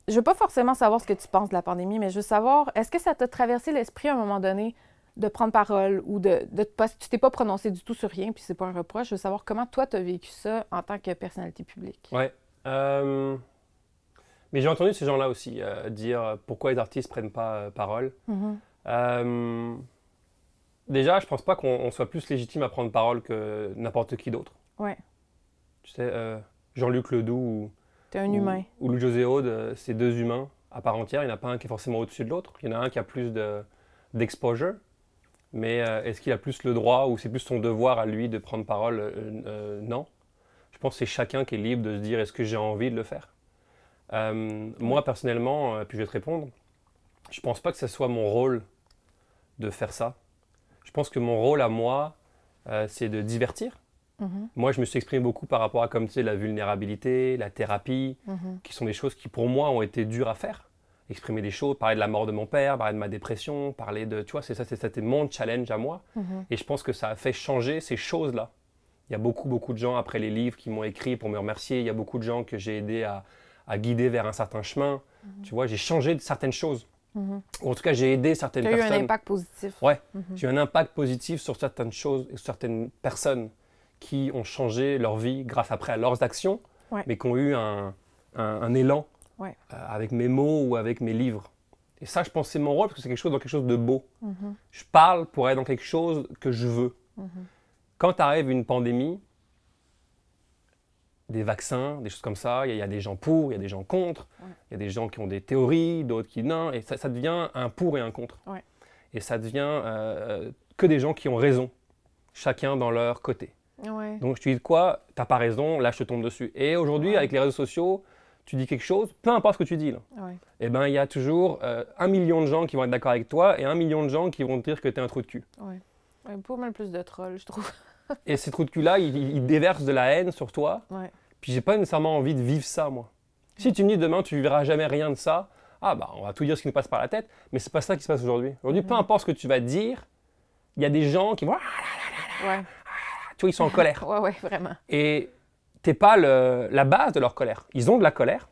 Je ne veux pas forcément savoir ce que tu penses de la pandémie, mais je veux savoir, est-ce que ça t'a traversé l'esprit à un moment donné de prendre parole ou tu t'es pas prononcé du tout sur rien, puis c'est pas un reproche. Je veux savoir comment toi, tu as vécu ça en tant que personnalité publique. Ouais. Mais j'ai entendu ces gens-là aussi dire pourquoi les artistes prennent pas parole. Déjà, je pense pas qu'on soit plus légitime à prendre parole que n'importe qui d'autre. Ouais. Tu sais, Jean-Luc Ledoux T'es un humain. Ou Louis-José Aude, c'est deux humains à part entière. Il n'y en a pas un qui est forcément au-dessus de l'autre. Il y en a un qui a plus d'exposure. Mais est-ce qu'il a plus le droit ou c'est plus son devoir à lui de prendre parole? Non. Je pense que c'est chacun qui est libre de se dire est-ce que j'ai envie de le faire. Moi, personnellement, puis je vais te répondre, je pense pas que ce soit mon rôle de faire ça. Je pense que mon rôle à moi, c'est de divertir. Moi, je me suis exprimé beaucoup par rapport à, comme tu sais, la vulnérabilité, la thérapie, qui sont des choses qui, pour moi, ont été dures à faire. Exprimer des choses, parler de la mort de mon père, parler de ma dépression, parler de... Tu vois, c'était mon challenge à moi. Et je pense que ça a fait changer ces choses-là. Il y a beaucoup, beaucoup de gens, après les livres, qui m'ont écrit pour me remercier. Il y a beaucoup de gens que j'ai aidé à guider vers un certain chemin. Tu vois, j'ai changé de certaines choses. Ou en tout cas, j'ai aidé certaines personnes. Tu as eu un impact positif. Ouais, j'ai eu un impact positif sur certaines choses et sur certaines personnes qui ont changé leur vie grâce après à leurs actions, mais qui ont eu un élan avec mes mots ou avec mes livres. Et ça, je pense que c'est mon rôle parce que c'est quelque chose de beau. Je parle pour être dans quelque chose que je veux. Quand arrive une pandémie, des vaccins, des choses comme ça, il y a des gens pour, il y a des gens contre, il y a des gens qui ont des théories, d'autres qui non, et ça devient un pour et un contre. Et ça devient que des gens qui ont raison, chacun dans leur côté. Donc je te dis quoi, t'as pas raison, là je te tombe dessus. Et aujourd'hui, avec les réseaux sociaux, tu dis quelque chose, peu importe ce que tu dis, là, et ben il y a toujours 1 million de gens qui vont être d'accord avec toi et 1 million de gens qui vont te dire que t'es un trou de cul. Pas mal plus de trolls, je trouve. Et ces trous de cul-là, ils déversent de la haine sur toi. Puis j'ai pas nécessairement envie de vivre ça, moi. Si tu me dis demain, tu verras jamais rien de ça, ah bah on va tout dire ce qui nous passe par la tête, mais c'est pas ça qui se passe aujourd'hui. Aujourd'hui, peu importe ce que tu vas dire, il y a des gens qui vont... Tu vois, ils sont en colère. Vraiment. Et t'es pas la base de leur colère. Ils ont de la colère.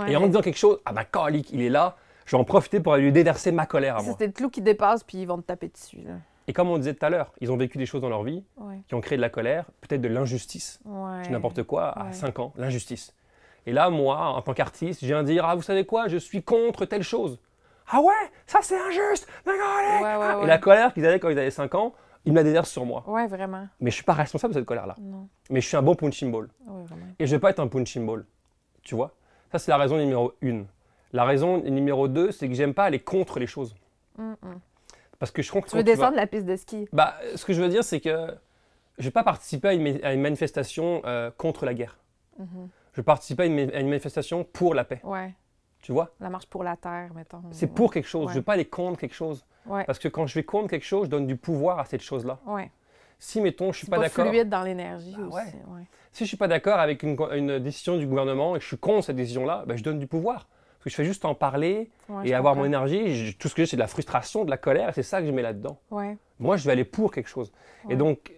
Et en disant quelque chose, ah bah calique, il est là, je vais en profiter pour lui déverser ma colère à moi. C'est le clou qui dépasse, puis ils vont te taper dessus. Là. Et comme on disait tout à l'heure, ils ont vécu des choses dans leur vie qui ont créé de la colère, peut-être de l'injustice. N'importe quoi, à 5 ans, l'injustice. Et là, moi, en tant qu'artiste, je viens dire, ah, vous savez quoi, je suis contre telle chose. Ah ouais, ça c'est injuste. Et la colère qu'ils avaient quand ils avaient 5 ans, ils me la déversent sur moi. Vraiment. Mais je ne suis pas responsable de cette colère-là. Non. Mais je suis un bon punching ball. Et je ne vais pas être un punching ball. Tu vois? Ça, c'est la raison numéro 1. La raison numéro 2, c'est que j'aime pas aller contre les choses. Parce que je trouve que tu veux descendre la piste de ski. Bah, ce que je veux dire, c'est que je ne vais pas participer à une manifestation contre la guerre. Je vais participer à une manifestation pour la paix. Tu vois? La marche pour la terre, mettons. C'est pour quelque chose. Je ne vais pas aller contre quelque chose. Parce que quand je vais contre quelque chose, je donne du pouvoir à cette chose-là. Si, mettons, je ne suis pas d'accord... C'est fluide dans l'énergie aussi. Si je ne suis pas d'accord avec une décision du gouvernement et que je suis contre cette décision-là, ben, je donne du pouvoir. Parce que je fais juste en parler et avoir mon énergie. Tout ce que j'ai, c'est de la frustration, de la colère, et c'est ça que je mets là-dedans. Moi, je vais aller pour quelque chose. Et donc,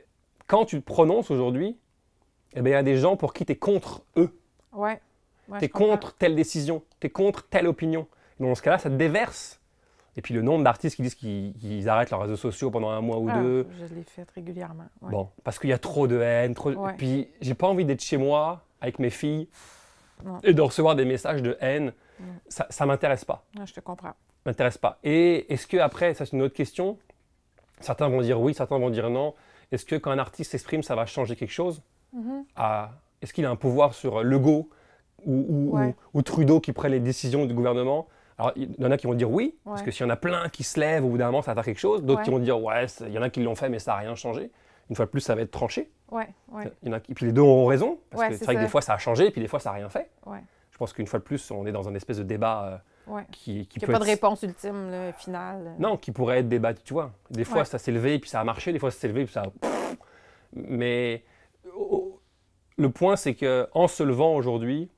quand tu te prononces aujourd'hui, eh ben, il y a des gens pour qui tu es contre eux. Tu es contre telle décision, tu es contre telle opinion. Et dans ce cas-là, ça te déverse. Et puis le nombre d'artistes qui disent qu'ils arrêtent leurs réseaux sociaux pendant 1 mois ou 2. Je l'ai fait régulièrement. Bon, parce qu'il y a trop de haine. Puis j'ai pas envie d'être chez moi avec mes filles et de recevoir des messages de haine. Ça m'intéresse pas. Je te comprends. Ça m'intéresse pas. Et est-ce que après, ça c'est une autre question. Certains vont dire oui, certains vont dire non. Est-ce que quand un artiste s'exprime, ça va changer quelque chose? Est-ce qu'il a un pouvoir sur Legault ou Trudeau qui prennent les décisions du gouvernement? Alors, il y en a qui vont dire oui, parce que s'il y en a plein qui se lèvent, au bout d'un moment, ça va faire quelque chose. D'autres qui vont dire ouais, il y en a qui l'ont fait, mais ça n'a rien changé. Une fois de plus, ça va être tranché. Et puis les deux auront raison, parce que c'est vrai que des fois, ça a changé, et puis des fois, ça n'a rien fait. Je pense qu'une fois de plus, on est dans un espèce de débat Ouais. qui Il n'y a peut pas de être... réponse ultime, là, finale. Non, qui pourrait être débattu, tu vois. Des fois, Ouais. ça s'est levé, puis ça a marché, des fois, ça s'est levé, puis ça a... Mais le point, c'est qu'en se levant aujourd'hui,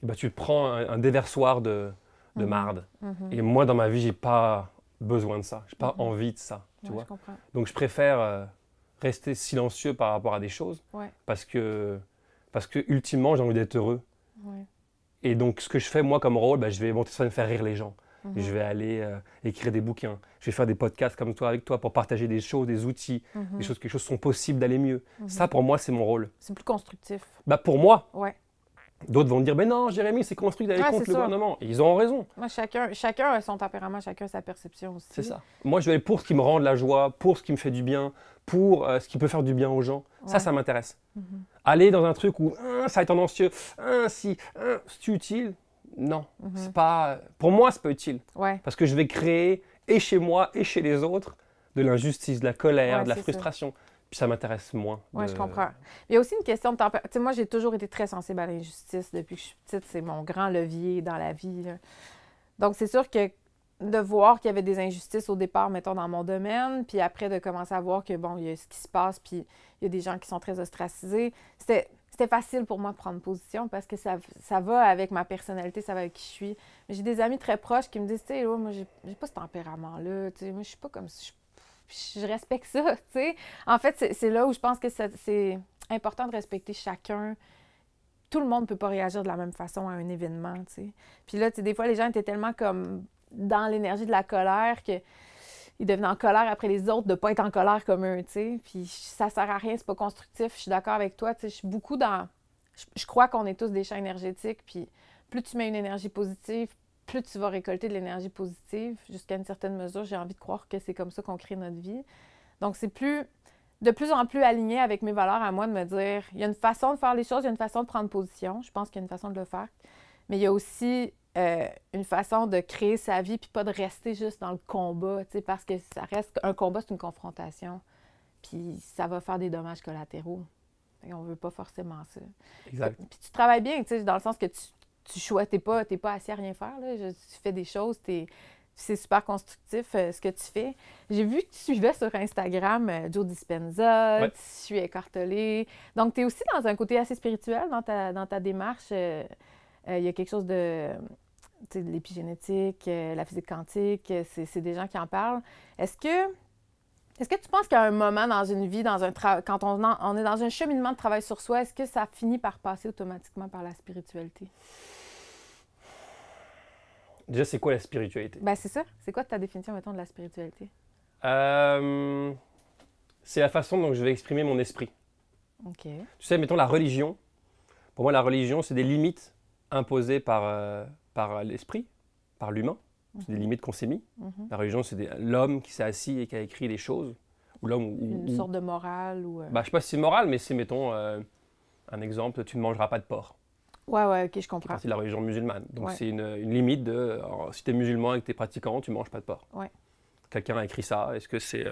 bah, tu te prends un déversoir de marde. Et moi, dans ma vie, j'ai pas besoin de ça. J'ai pas envie de ça, tu vois. Je comprends. Donc, je préfère rester silencieux par rapport à des choses Ouais. parce que ultimement, j'ai envie d'être heureux. Ouais. Et donc, ce que je fais, moi, comme rôle, bah, je vais monter sur scène, faire rire les gens. Je vais aller écrire des bouquins. Je vais faire des podcasts comme toi, avec toi, pour partager des choses, des outils, des choses, quelque chose sont possibles d'aller mieux. Ça, pour moi, c'est mon rôle. C'est plus constructif. Bah, pour moi, Ouais. d'autres vont me dire, mais non, Jérémy, c'est construit d'aller Ouais, contre c'est le ça. gouvernement. Et ils ont raison. Moi, chacun a son tempérament, chacun a sa perception aussi. C'est ça. Moi, je vais aller pour ce qui me rend de la joie, pour ce qui me fait du bien, pour ce qui peut faire du bien aux gens. Ouais. Ça m'intéresse. Aller dans un truc où ça est tendancieux, c'est utile. Non, c'est pas. Pour moi, c'est pas utile. Ouais. Parce que je vais créer, et chez moi, et chez les autres, de l'injustice, de la colère, Ouais, de la c'est frustration. Puis ça m'intéresse moins. Oui, je comprends. Il y a aussi une question de tempérament. Tu sais, moi, j'ai toujours été très sensible à l'injustice depuis que je suis petite. C'est mon grand levier dans la vie, là. Donc, c'est sûr que de voir qu'il y avait des injustices au départ, mettons, dans mon domaine, puis après de commencer à voir que, bon, il y a ce qui se passe, puis il y a des gens qui sont très ostracisés, c'était facile pour moi de prendre position parce que ça va avec ma personnalité, ça va avec qui je suis. Mais j'ai des amis très proches qui me disent, tu sais, moi, j'ai pas ce tempérament-là, tu sais, moi, je suis pas comme ça. Je respecte ça, tu sais. En fait, c'est là où je pense que c'est important de respecter chacun. Tout le monde ne peut pas réagir de la même façon à un événement, tu sais. Puis là, tu sais, des fois, les gens étaient tellement comme dans l'énergie de la colère qu'ils devenaient en colère après les autres de ne pas être en colère comme eux, tu sais. Puis ça sert à rien, c'est pas constructif. Je suis d'accord avec toi, tu sais. Je suis beaucoup dans... Je crois qu'on est tous des champs énergétiques, puis plus tu mets une énergie positive, plus tu vas récolter de l'énergie positive. Jusqu'à une certaine mesure, j'ai envie de croire que c'est comme ça qu'on crée notre vie. Donc, c'est de plus en plus aligné avec mes valeurs à moi de me dire, il y a une façon de faire les choses, il y a une façon de prendre position. Je pense qu'il y a une façon de le faire. Mais il y a aussi une façon de créer sa vie puis pas de rester juste dans le combat, tu sais, parce que ça reste... Un combat, c'est une confrontation. Puis ça va faire des dommages collatéraux. On veut pas forcément ça. Exact. Puis tu travailles bien, tu sais, dans le sens que tu choisis, t'es pas assis à rien faire, là. Tu fais des choses, c'est super constructif ce que tu fais. J'ai vu que tu suivais sur Instagram Joe Dispenza, Ouais. tu suis écartelé. Donc, tu es aussi dans un côté assez spirituel dans ta démarche. Il y a quelque chose de l'épigénétique, la physique quantique, c'est des gens qui en parlent. Est-ce que tu penses qu'à un moment dans une vie, quand on est dans un cheminement de travail sur soi, est-ce que ça finit par passer automatiquement par la spiritualité? Déjà, c'est quoi la spiritualité? Ben c'est ça. C'est quoi ta définition, mettons, de la spiritualité? C'est la façon dont je vais exprimer mon esprit. OK. Tu sais, mettons la religion. Pour moi, la religion, c'est des limites imposées par l'esprit, par l'humain. C'est des limites qu'on s'est mis. La religion, c'est l'homme qui s'est assis et qui a écrit des choses. Ou l'homme Une sorte de morale ou... Bah, je sais pas si c'est moral, mais c'est, mettons, un exemple, tu ne mangeras pas de porc. Ouais, OK, je C'est comprends. partie de la religion musulmane. Donc, Ouais. c'est une limite de... alors, si tu es musulman et que tu es pratiquant, tu ne manges pas de porc. Ouais. Quelqu'un a écrit ça. Est-ce que c'est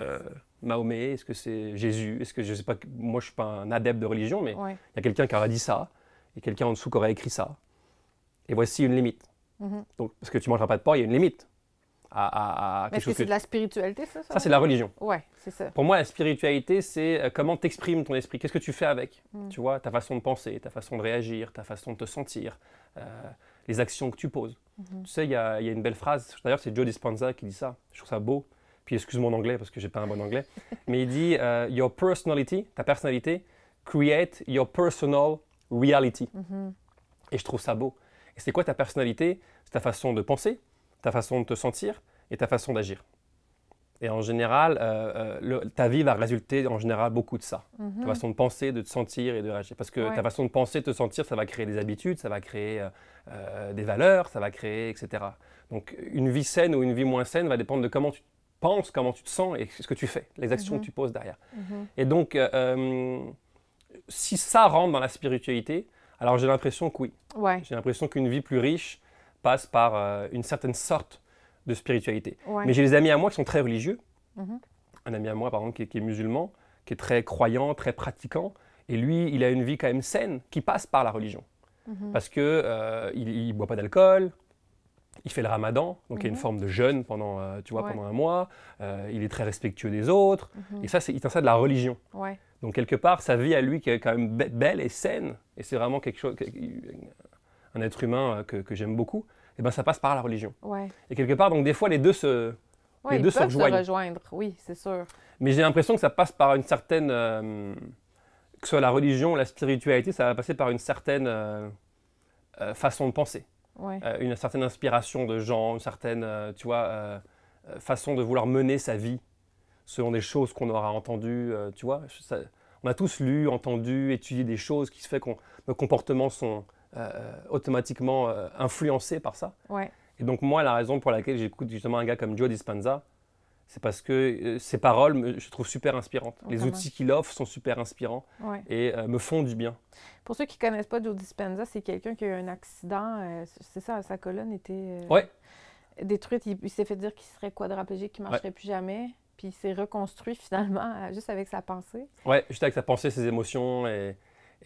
Mahomet? Est-ce que c'est Jésus? Est-ce que, je sais pas, moi, je ne suis pas un adepte de religion, mais Ouais. il y a quelqu'un qui aurait dit ça, et quelqu'un en dessous qui aurait écrit ça. Et voici une limite. Donc, parce que tu ne mangeras pas de porc, il y a une limite à quelque Est-ce que chose c'est de la spiritualité, ça? Ça, c'est la religion. Ouais, c'est ça. Pour moi, la spiritualité, c'est comment tu exprimes ton esprit. Qu'est-ce que tu fais avec? Tu vois, ta façon de penser, ta façon de réagir, ta façon de te sentir, les actions que tu poses. Tu sais, il y a une belle phrase, d'ailleurs, c'est Joe Dispenza qui dit ça. Je trouve ça beau. Puis excuse-moi en anglais parce que j'ai pas un bon anglais. Mais il dit Your personality, ta personnalité, create your personal reality. Et je trouve ça beau. Et c'est quoi ta personnalité? C'est ta façon de penser, ta façon de te sentir et ta façon d'agir. Et en général, ta vie va résulter en général beaucoup de ça. Ta façon de penser, de te sentir et de réagir. Parce que ta façon de penser, de te sentir, ça va créer des habitudes, ça va créer des valeurs, ça va créer, etc. Donc une vie saine ou une vie moins saine va dépendre de comment tu penses, comment tu te sens et ce que tu fais, les actions que tu poses derrière. Et donc, si ça rentre dans la spiritualité, alors j'ai l'impression que oui. Ouais. J'ai l'impression qu'une vie plus riche passe par une certaine sorte de spiritualité. Ouais. Mais j'ai des amis à moi qui sont très religieux. Un ami à moi, par exemple, qui est musulman, qui est très croyant, très pratiquant. Et lui, il a une vie quand même saine qui passe par la religion. Parce qu'il ne boit pas d'alcool, Il fait le ramadan, donc il y a une forme de jeûne pendant, Ouais. pendant un mois. Il est très respectueux des autres. Et ça, il tient ça de la religion. Ouais. Donc quelque part, sa vie à lui qui est quand même belle et saine, et c'est vraiment quelque chose, un être humain que j'aime beaucoup, et ben ça passe par la religion. Ouais. Et quelque part, donc des fois, les deux se Ouais, ils se peuvent se rejoignent. rejoindre, oui, c'est sûr. Mais j'ai l'impression que ça passe par une certaine, que ce soit la religion ou la spiritualité, ça va passer par une certaine façon de penser. Ouais. Une certaine inspiration de gens, une certaine façon de vouloir mener sa vie selon des choses qu'on aura entendues. On a tous lu, entendu, étudié des choses qui se fait que nos comportements sont automatiquement influencés par ça. Ouais. Et donc moi, la raison pour laquelle j'écoute justement un gars comme Joe Dispenza, c'est parce que ses paroles, je trouve super inspirantes. Les Vraiment. outils qu'il offre sont super inspirants Ouais. et me font du bien. Pour ceux qui ne connaissent pas Joe Dispenza, c'est quelqu'un qui a eu un accident. C'est ça, sa colonne était Ouais. détruite. Il s'est fait dire qu'il serait quadraplégique, qu'il ne marcherait plus jamais. Puis il s'est reconstruit finalement juste avec sa pensée. Ouais, juste avec sa pensée, ses émotions et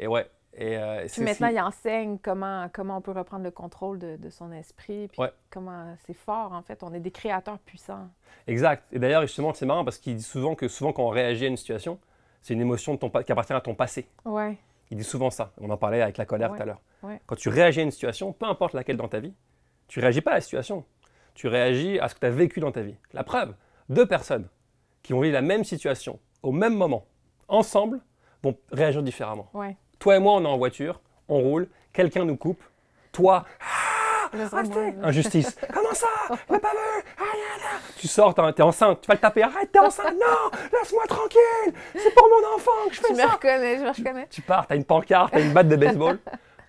ouais. Puis maintenant, il enseigne comment on peut reprendre le contrôle de son esprit. Puis comment c'est fort, en fait. On est des créateurs puissants. Exact. Et d'ailleurs, justement, c'est marrant parce qu'il dit souvent quand on réagit à une situation, c'est une émotion qui appartient à ton passé. Ouais. Il dit souvent ça. On en parlait avec la colère tout à l'heure. Ouais. Quand tu réagis à une situation, peu importe laquelle dans ta vie, tu ne réagis pas à la situation. Tu réagis à ce que tu as vécu dans ta vie. La preuve, 2 personnes qui vont vivre la même situation au même moment, ensemble, vont réagir différemment. Ouais. Toi et moi, on est en voiture, on roule, quelqu'un nous coupe. Toi, injustice. Comment ça? Je l'ai pas vu. Tu sors, t'es enceinte, tu vas le taper. Arrête, t'es enceinte. Non, laisse-moi tranquille. C'est pour mon enfant que je fais ça. Je me reconnais. Tu pars, t'as une pancarte, t'as une batte de baseball.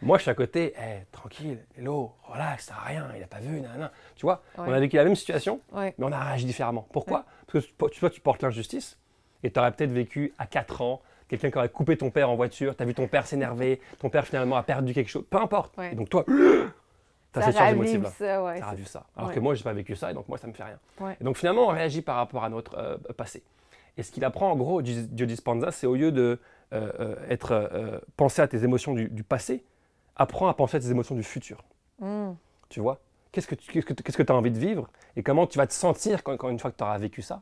Moi, je suis à côté, tranquille, hello, relax, ça n'a rien, il n'a pas vu, nanana. Tu vois, on a vécu la même situation, mais on a réagi différemment. Pourquoi? Parce que toi, tu portes l'injustice et tu aurais peut-être vécu à 4 ans, quelqu'un qui aurait coupé ton père en voiture, tu as vu ton père s'énerver, ton père finalement a perdu quelque chose, peu importe. Et donc toi, tu as cette charge émotive-là. Ça a vu ça. Alors que moi, je n'ai pas vécu ça et donc moi, ça ne me fait rien. Et donc finalement, on réagit par rapport à notre passé. Et ce qu'il apprend en gros, Joe Dispenza, c'est au lieu de penser à tes émotions du passé, apprends à penser à tes émotions du futur. Tu vois? Qu'est-ce que tu as envie de vivre et comment tu vas te sentir quand une fois que tu auras vécu ça?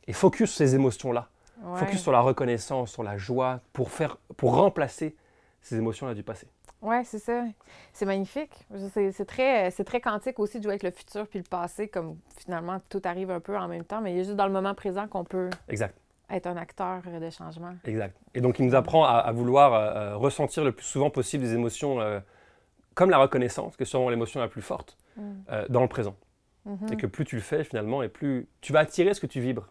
Et focus sur ces émotions-là. Focus sur la reconnaissance, sur la joie, pour remplacer ces émotions-là du passé. Oui, c'est ça. C'est magnifique. C'est très quantique aussi de jouer avec le futur puis le passé, comme finalement tout arrive un peu en même temps, mais il y a juste dans le moment présent qu'on peut être un acteur de changement. Exact. Et donc, il nous apprend à vouloir ressentir le plus souvent possible des émotions comme la reconnaissance, qui est sûrement l'émotion la plus forte, dans le présent. Et que plus tu le fais finalement, et plus tu vas attirer ce que tu vibres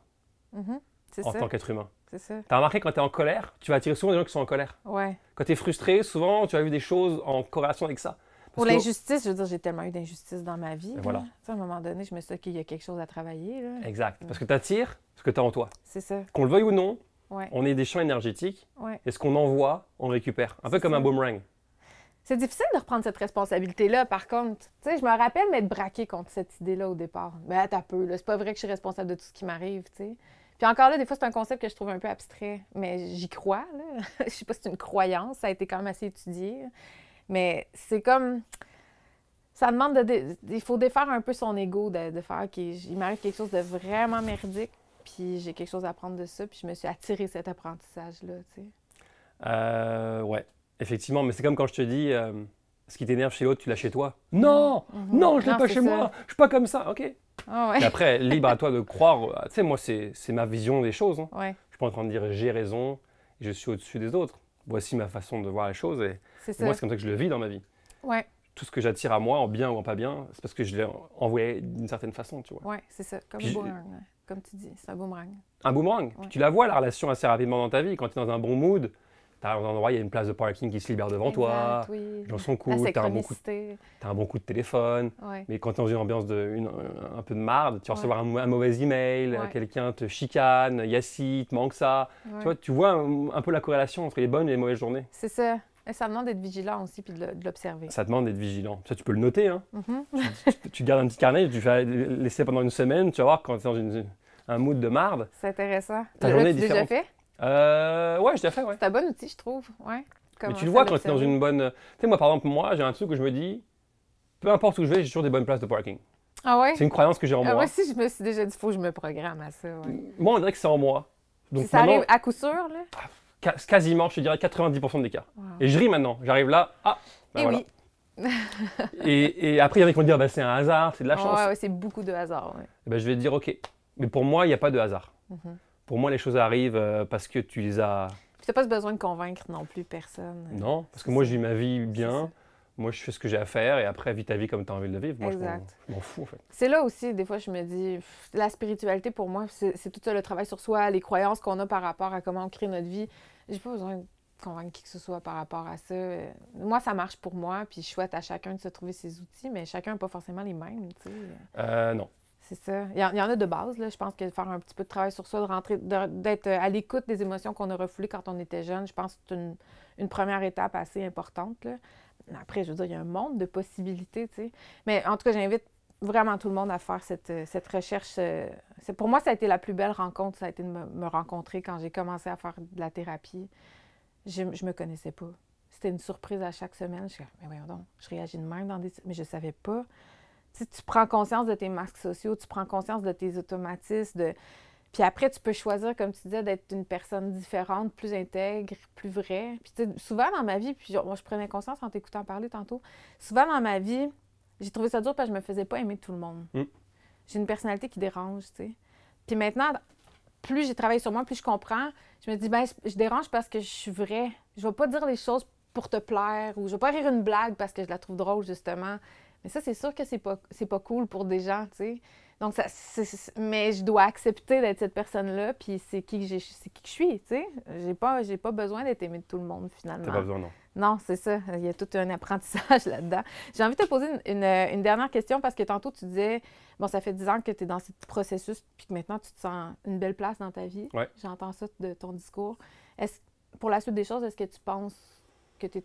en tant qu'être humain. C'est ça. Tu as remarqué quand tu es en colère, tu vas attirer souvent des gens qui sont en colère. Ouais. Quand tu es frustré, souvent tu as vu des choses en corrélation avec ça. Pour l'injustice, je veux dire, j'ai tellement eu d'injustice dans ma vie. Voilà. À un moment donné, je me suis dit qu'il y a quelque chose à travailler. Là. Exact. Parce que tu attires ce que tu as en toi. C'est ça. Qu'on le veuille ou non, on est des champs énergétiques. Et ce qu'on envoie, on récupère. Un peu comme un boomerang. C'est difficile de reprendre cette responsabilité-là, par contre. Tu sais, je me rappelle m'être braquée contre cette idée-là au départ. Ben, t'as peu, là. C'est pas vrai que je suis responsable de tout ce qui m'arrive, tu sais. Puis encore là, des fois, c'est un concept que je trouve un peu abstrait, mais j'y crois, là. Je sais pas si c'est une croyance, ça a été quand même assez étudié. Mais c'est comme... Ça demande il faut défaire un peu son ego, de faire qu'il m'arrive quelque chose de vraiment merdique, puis j'ai quelque chose à apprendre de ça, puis je me suis attirée cet apprentissage-là, tu sais. Ouais. Effectivement, mais c'est comme quand je te dis, ce qui t'énerve chez l'autre, tu l'as chez toi. Non, non, je l'ai pas chez moi, je suis pas comme ça, ok. Et après, libre à toi de croire, tu sais, moi, c'est ma vision des choses. Hein. Je suis pas en train de dire j'ai raison, et je suis au-dessus des autres. Voici ma façon de voir les choses, et moi, c'est comme ça que je le vis dans ma vie. Tout ce que j'attire à moi, en bien ou en pas bien, c'est parce que je l'ai envoyé d'une certaine façon, tu vois. Oui, c'est ça, comme un boomerang, comme tu dis, c'est un boomerang. Un boomerang, tu la vois, la relation, assez rapidement dans ta vie, quand tu es dans un bon mood. Tu as un endroit, il y a une place de parking qui se libère devant toi, les gens sont cool, tu as un bon coup de téléphone, mais quand tu es dans une ambiance un peu de marde, tu vas recevoir un mauvais email, quelqu'un te chicane, Yassi, te manque ça. Tu vois un peu la corrélation entre les bonnes et les mauvaises journées. C'est ça. Et ça demande d'être vigilant aussi puis de l'observer. Ça demande d'être vigilant. Ça, tu peux le noter. Hein. Tu gardes un petit carnet, tu fais laisser pendant une semaine, tu vas voir quand tu es dans un mood de marde. C'est intéressant. Ta journée est différente. Déjà fait? Ouais, je l'ai fait, ouais. C'est un bon outil, je trouve. Ouais. Mais tu le vois quand tu es dans une bonne... Tu sais, moi, par exemple, j'ai un truc où je me dis, peu importe où je vais, j'ai toujours des bonnes places de parking. Ah ouais? C'est une croyance que j'ai en moi. Moi aussi, je me suis déjà dit, il faut que je me programme à ça. Ouais. Moi, on dirait que c'est en moi. Donc Ça arrive à coup sûr, là? Quasiment, je te dirais 90% des cas. Wow. Et je ris maintenant. J'arrive là, ben Et voilà. oui. Et après, il y en a qui vont dire, c'est un hasard, c'est de la chance. Ouais, c'est beaucoup de hasard. Ouais. Et ben, je vais te dire, OK. Mais pour moi, il n'y a pas de hasard. Pour moi, les choses arrivent parce que tu les as... Tu n'as pas besoin de convaincre non plus personne. Non, parce que moi, je vis ma vie bien. Moi, je fais ce que j'ai à faire et après, vis ta vie comme tu as envie de le vivre. Moi, je m'en fous, en fait. C'est là aussi, des fois, je me dis, la spiritualité, pour moi, c'est tout ça, le travail sur soi, les croyances qu'on a par rapport à comment on crée notre vie. J'ai pas besoin de convaincre qui que ce soit par rapport à ça. Moi, ça marche pour moi, puis je souhaite à chacun de se trouver ses outils, mais chacun n'a pas forcément les mêmes, tu sais. Non. C'est ça. Il y en a de base, là. Je pense que de faire un petit peu de travail sur soi, de rentrer, d'être à l'écoute des émotions qu'on a refoulées quand on était jeune, je pense que c'est une première étape assez importante, là. Après, je veux dire, il y a un monde de possibilités, tu sais. Mais en tout cas, j'invite vraiment tout le monde à faire cette recherche. Pour moi, ça a été la plus belle rencontre, ça a été de me rencontrer quand j'ai commencé à faire de la thérapie. Je me connaissais pas. C'était une surprise à chaque semaine. Je suis mais voyons donc, je réagis de même dans des... Mais je savais pas. Tu prends conscience de tes masques sociaux, tu prends conscience de tes automatismes, Puis après, tu peux choisir, comme tu disais, d'être une personne différente, plus intègre, plus vraie. Puis tu sais, souvent dans ma vie, puis moi, je prenais conscience en t'écoutant parler tantôt, souvent dans ma vie, j'ai trouvé ça dur parce que je me faisais pas aimer de tout le monde. J'ai une personnalité qui dérange, tu sais. Puis maintenant, plus j'ai travaillé sur moi, plus je comprends, je me dis, je dérange parce que je suis vraie. Je vais pas dire les choses pour te plaire ou je vais pas rire une blague parce que je la trouve drôle, justement. Mais ça, c'est sûr que c'est pas cool pour des gens, tu sais. Donc, mais je dois accepter d'être cette personne-là, puis c'est qui je suis, tu sais. J'ai pas besoin d'être aimée de tout le monde, finalement. T'as pas besoin, non. Non, c'est ça. Il y a tout un apprentissage là-dedans. J'ai envie de te poser une dernière question, parce que tantôt, tu disais, bon, ça fait 10 ans que tu es dans ce processus, puis que maintenant, tu te sens une belle place dans ta vie. Ouais. J'entends ça de ton discours. Pour la suite des choses, est-ce que tu penses que tu es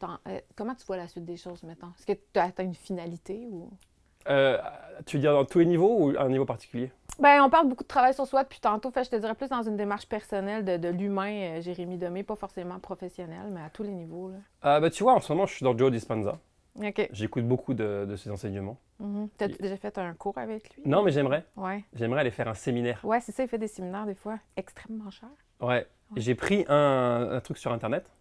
comment tu vois la suite des choses, maintenant? Est-ce que tu as atteint une finalité ou... Tu veux dire dans tous les niveaux ou à un niveau particulier? Bien, on parle beaucoup de travail sur soi depuis tantôt. Je te dirais plus dans une démarche personnelle de l'humain, Jérémy Demé, pas forcément professionnel, mais à tous les niveaux. Là. Tu vois, en ce moment, je suis dans Joe Dispenza. OK. J'écoute beaucoup de ses enseignements. T'as-tu déjà fait un cours avec lui? Non, mais j'aimerais. Ouais. J'aimerais aller faire un séminaire. Ouais, c'est ça, il fait des séminaires des fois extrêmement chers. Ouais. J'ai pris un truc sur Internet.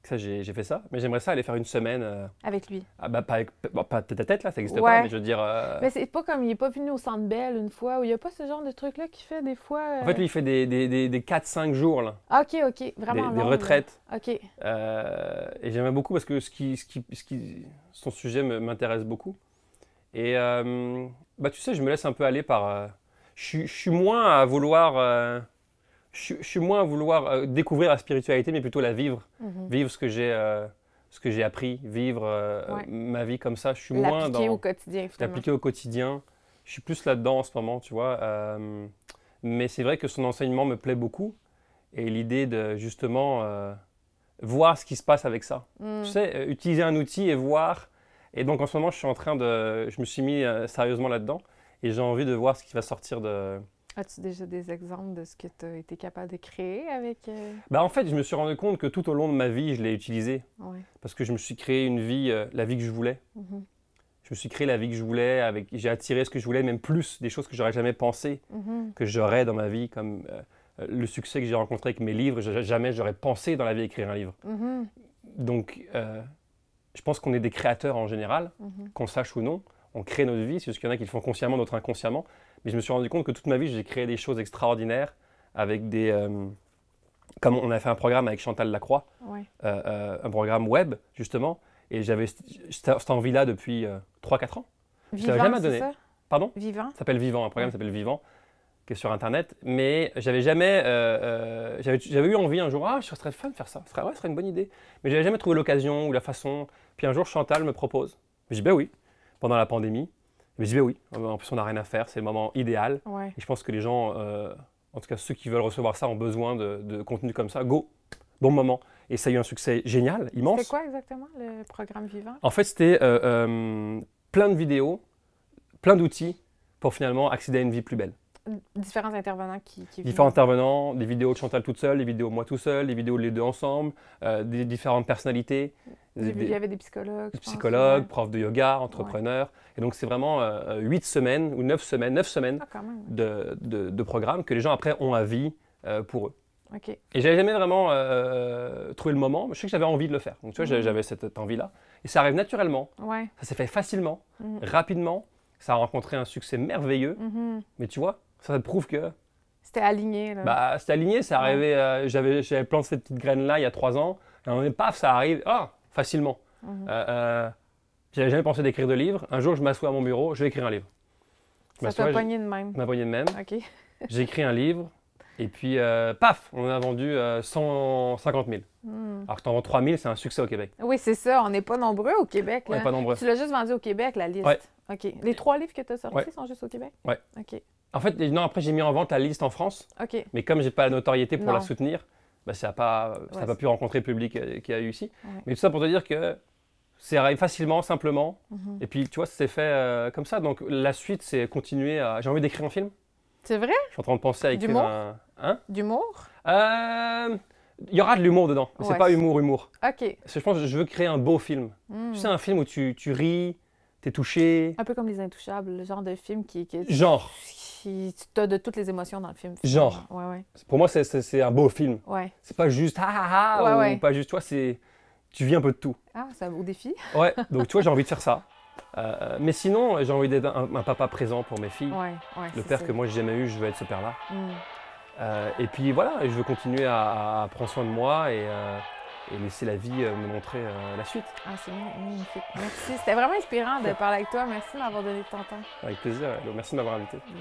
Ça, j'ai fait ça, mais j'aimerais ça aller faire une semaine. Avec lui. Pas tête à tête, là, ça n'existe pas, mais je veux dire. Mais c'est pas comme il est pas venu au Centre Bell une fois, ou il n'y a pas ce genre de truc-là qu'il fait des fois. En fait, lui, il fait des 4-5 jours, là. OK, vraiment des retraites. Là. OK. Et j'aimais beaucoup parce que son sujet m'intéresse beaucoup. Et tu sais, je me laisse un peu aller par. Je suis moins à vouloir. Je suis moins à vouloir découvrir la spiritualité, mais plutôt la vivre. Vivre ce que j'ai appris, vivre ma vie comme ça. Je suis moins dans... L'appliquer au quotidien, finalement. L'appliquer au quotidien. Je suis plus là-dedans en ce moment, tu vois. Mais c'est vrai que son enseignement me plaît beaucoup. Et l'idée de, justement, voir ce qui se passe avec ça. Tu sais, utiliser un outil et voir. Et donc, en ce moment, je me suis mis sérieusement là-dedans. Et j'ai envie de voir ce qui va sortir de... As-tu déjà des exemples de ce que tu as été capable de créer avec... En fait, je me suis rendu compte que tout au long de ma vie, je l'ai utilisé. Ouais. Parce que je me suis créé une vie, la vie que je voulais. Je me suis créé la vie que je voulais, j'ai attiré ce que je voulais, même plus des choses que j'aurais jamais pensé que j'aurais dans ma vie, comme le succès que j'ai rencontré avec mes livres. Jamais j'aurais pensé dans la vie écrire un livre. Donc, je pense qu'on est des créateurs en général, qu'on sache ou non. On crée notre vie, c'est juste qu'il y en a qui le font consciemment, d'autres inconsciemment. Mais je me suis rendu compte que toute ma vie, j'ai créé des choses extraordinaires avec des... comme on a fait un programme avec Chantal Lacroix, un programme web, justement, et j'avais cette envie-là depuis 3-4 ans. Vivant, je jamais donné. Ça? Pardon? Vivant? Ça s'appelle Vivant, un programme s'appelle Vivant, qui est sur Internet. Mais j'avais jamais... j'avais eu envie un jour, ce serait fun de faire ça, ce serait une bonne idée. Mais j'avais jamais trouvé l'occasion ou la façon. Puis un jour, Chantal me propose. Je dis, ben oui, pendant la pandémie. Mais je dis, ben oui, en plus on n'a rien à faire, c'est le moment idéal. Ouais. Et je pense que les gens, en tout cas ceux qui veulent recevoir ça, ont besoin de contenu comme ça. Go, bon moment. Et ça a eu un succès génial, immense. C'était quoi exactement le programme Vivant? En fait, c'était plein de vidéos, plein d'outils pour finalement accéder à une vie plus belle. Différents intervenants qui Différents viennent. intervenants, des vidéos de Chantal toute seule, des vidéos de moi tout seul, des vidéos de les deux ensemble, des différentes personnalités, J'ai vu, il y avait des psychologues, je pense, psychologues, ouais. profs de yoga, entrepreneurs. Et donc c'est vraiment 8 semaines ou 9 semaines Ah, quand même. de programme que les gens après ont à vie pour eux. OK. Et j'avais jamais vraiment trouvé le moment, mais je sais que j'avais envie de le faire. Donc tu vois, j'avais cette envie-là. Et ça arrive naturellement, Ouais. ça s'est fait facilement, Mhm. rapidement, ça a rencontré un succès merveilleux. Mhm. Mais tu vois, ça te prouve que C'était aligné, là. bah, c'était aligné, c'est arrivé, j'avais planté cette petite graine-là il y a 3 ans, et à un moment donné, paf, ça arrive, facilement. Mhm. J'avais jamais pensé d'écrire de livre. Un jour, je m'assois à mon bureau, je vais écrire un livre. Je Ça m'assois, t'a pogné de même. je m'abonnais de même, OK. j'ai écrit un livre, et puis paf, on en a vendu 150 000. Hmm. Alors que t'en vends 3 000, c'est un succès au Québec. Oui, c'est ça. On n'est pas nombreux au Québec, On là. n'est pas nombreux. Tu l'as juste vendu au Québec, la liste. Ouais. OK. Les 3 livres que tu as sortis Ouais. sont juste au Québec? Ouais. OK. En fait, non, après, j'ai mis en vente la liste en France, OK. mais comme j'ai pas la notoriété pour Non. la soutenir, bah, ça n'a pas, Ouais, pas pu rencontrer le public qu'il y a eu ici. Ouais. Mais tout ça pour te dire que c'est arrivé facilement, simplement. Mhm. Et puis, tu vois, ça s'est fait comme ça. Donc, la suite, c'est continuer à... J'ai envie d'écrire un film. C'est vrai? Je suis en train de penser à écrire D'humour? un... Hein? D'humour? Il y aura de l'humour dedans. Mais Ouais. c'est pas humour. OK. Parce que je pense que je veux créer un beau film. Hmm. Tu sais, un film où tu ris, t'es touché. Un peu comme Les Intouchables, le genre de film qui Genre. tu as de toutes les émotions dans le film. Genre. Ouais, ouais. Pour moi, c'est un beau film. Ouais. C'est pas juste ah Ouais, ou ouais. pas juste toi, c'est... Tu vis un peu de tout. Ah, c'est un beau défi. Ouais, donc tu vois, j'ai envie de faire ça. Mais sinon, j'ai envie d'être un papa présent pour mes filles. Ouais, ouais. Le c'est père ça. que moi, j'ai jamais eu, je veux être ce père-là. Hmm. Et puis voilà, je veux continuer à prendre soin de moi et laisser la vie me montrer la suite. Ah, c'est magnifique. Merci. C'était vraiment inspirant de parler avec toi. Merci de m'avoir donné de ton temps. Avec plaisir. Merci de m'avoir invité. Mhm.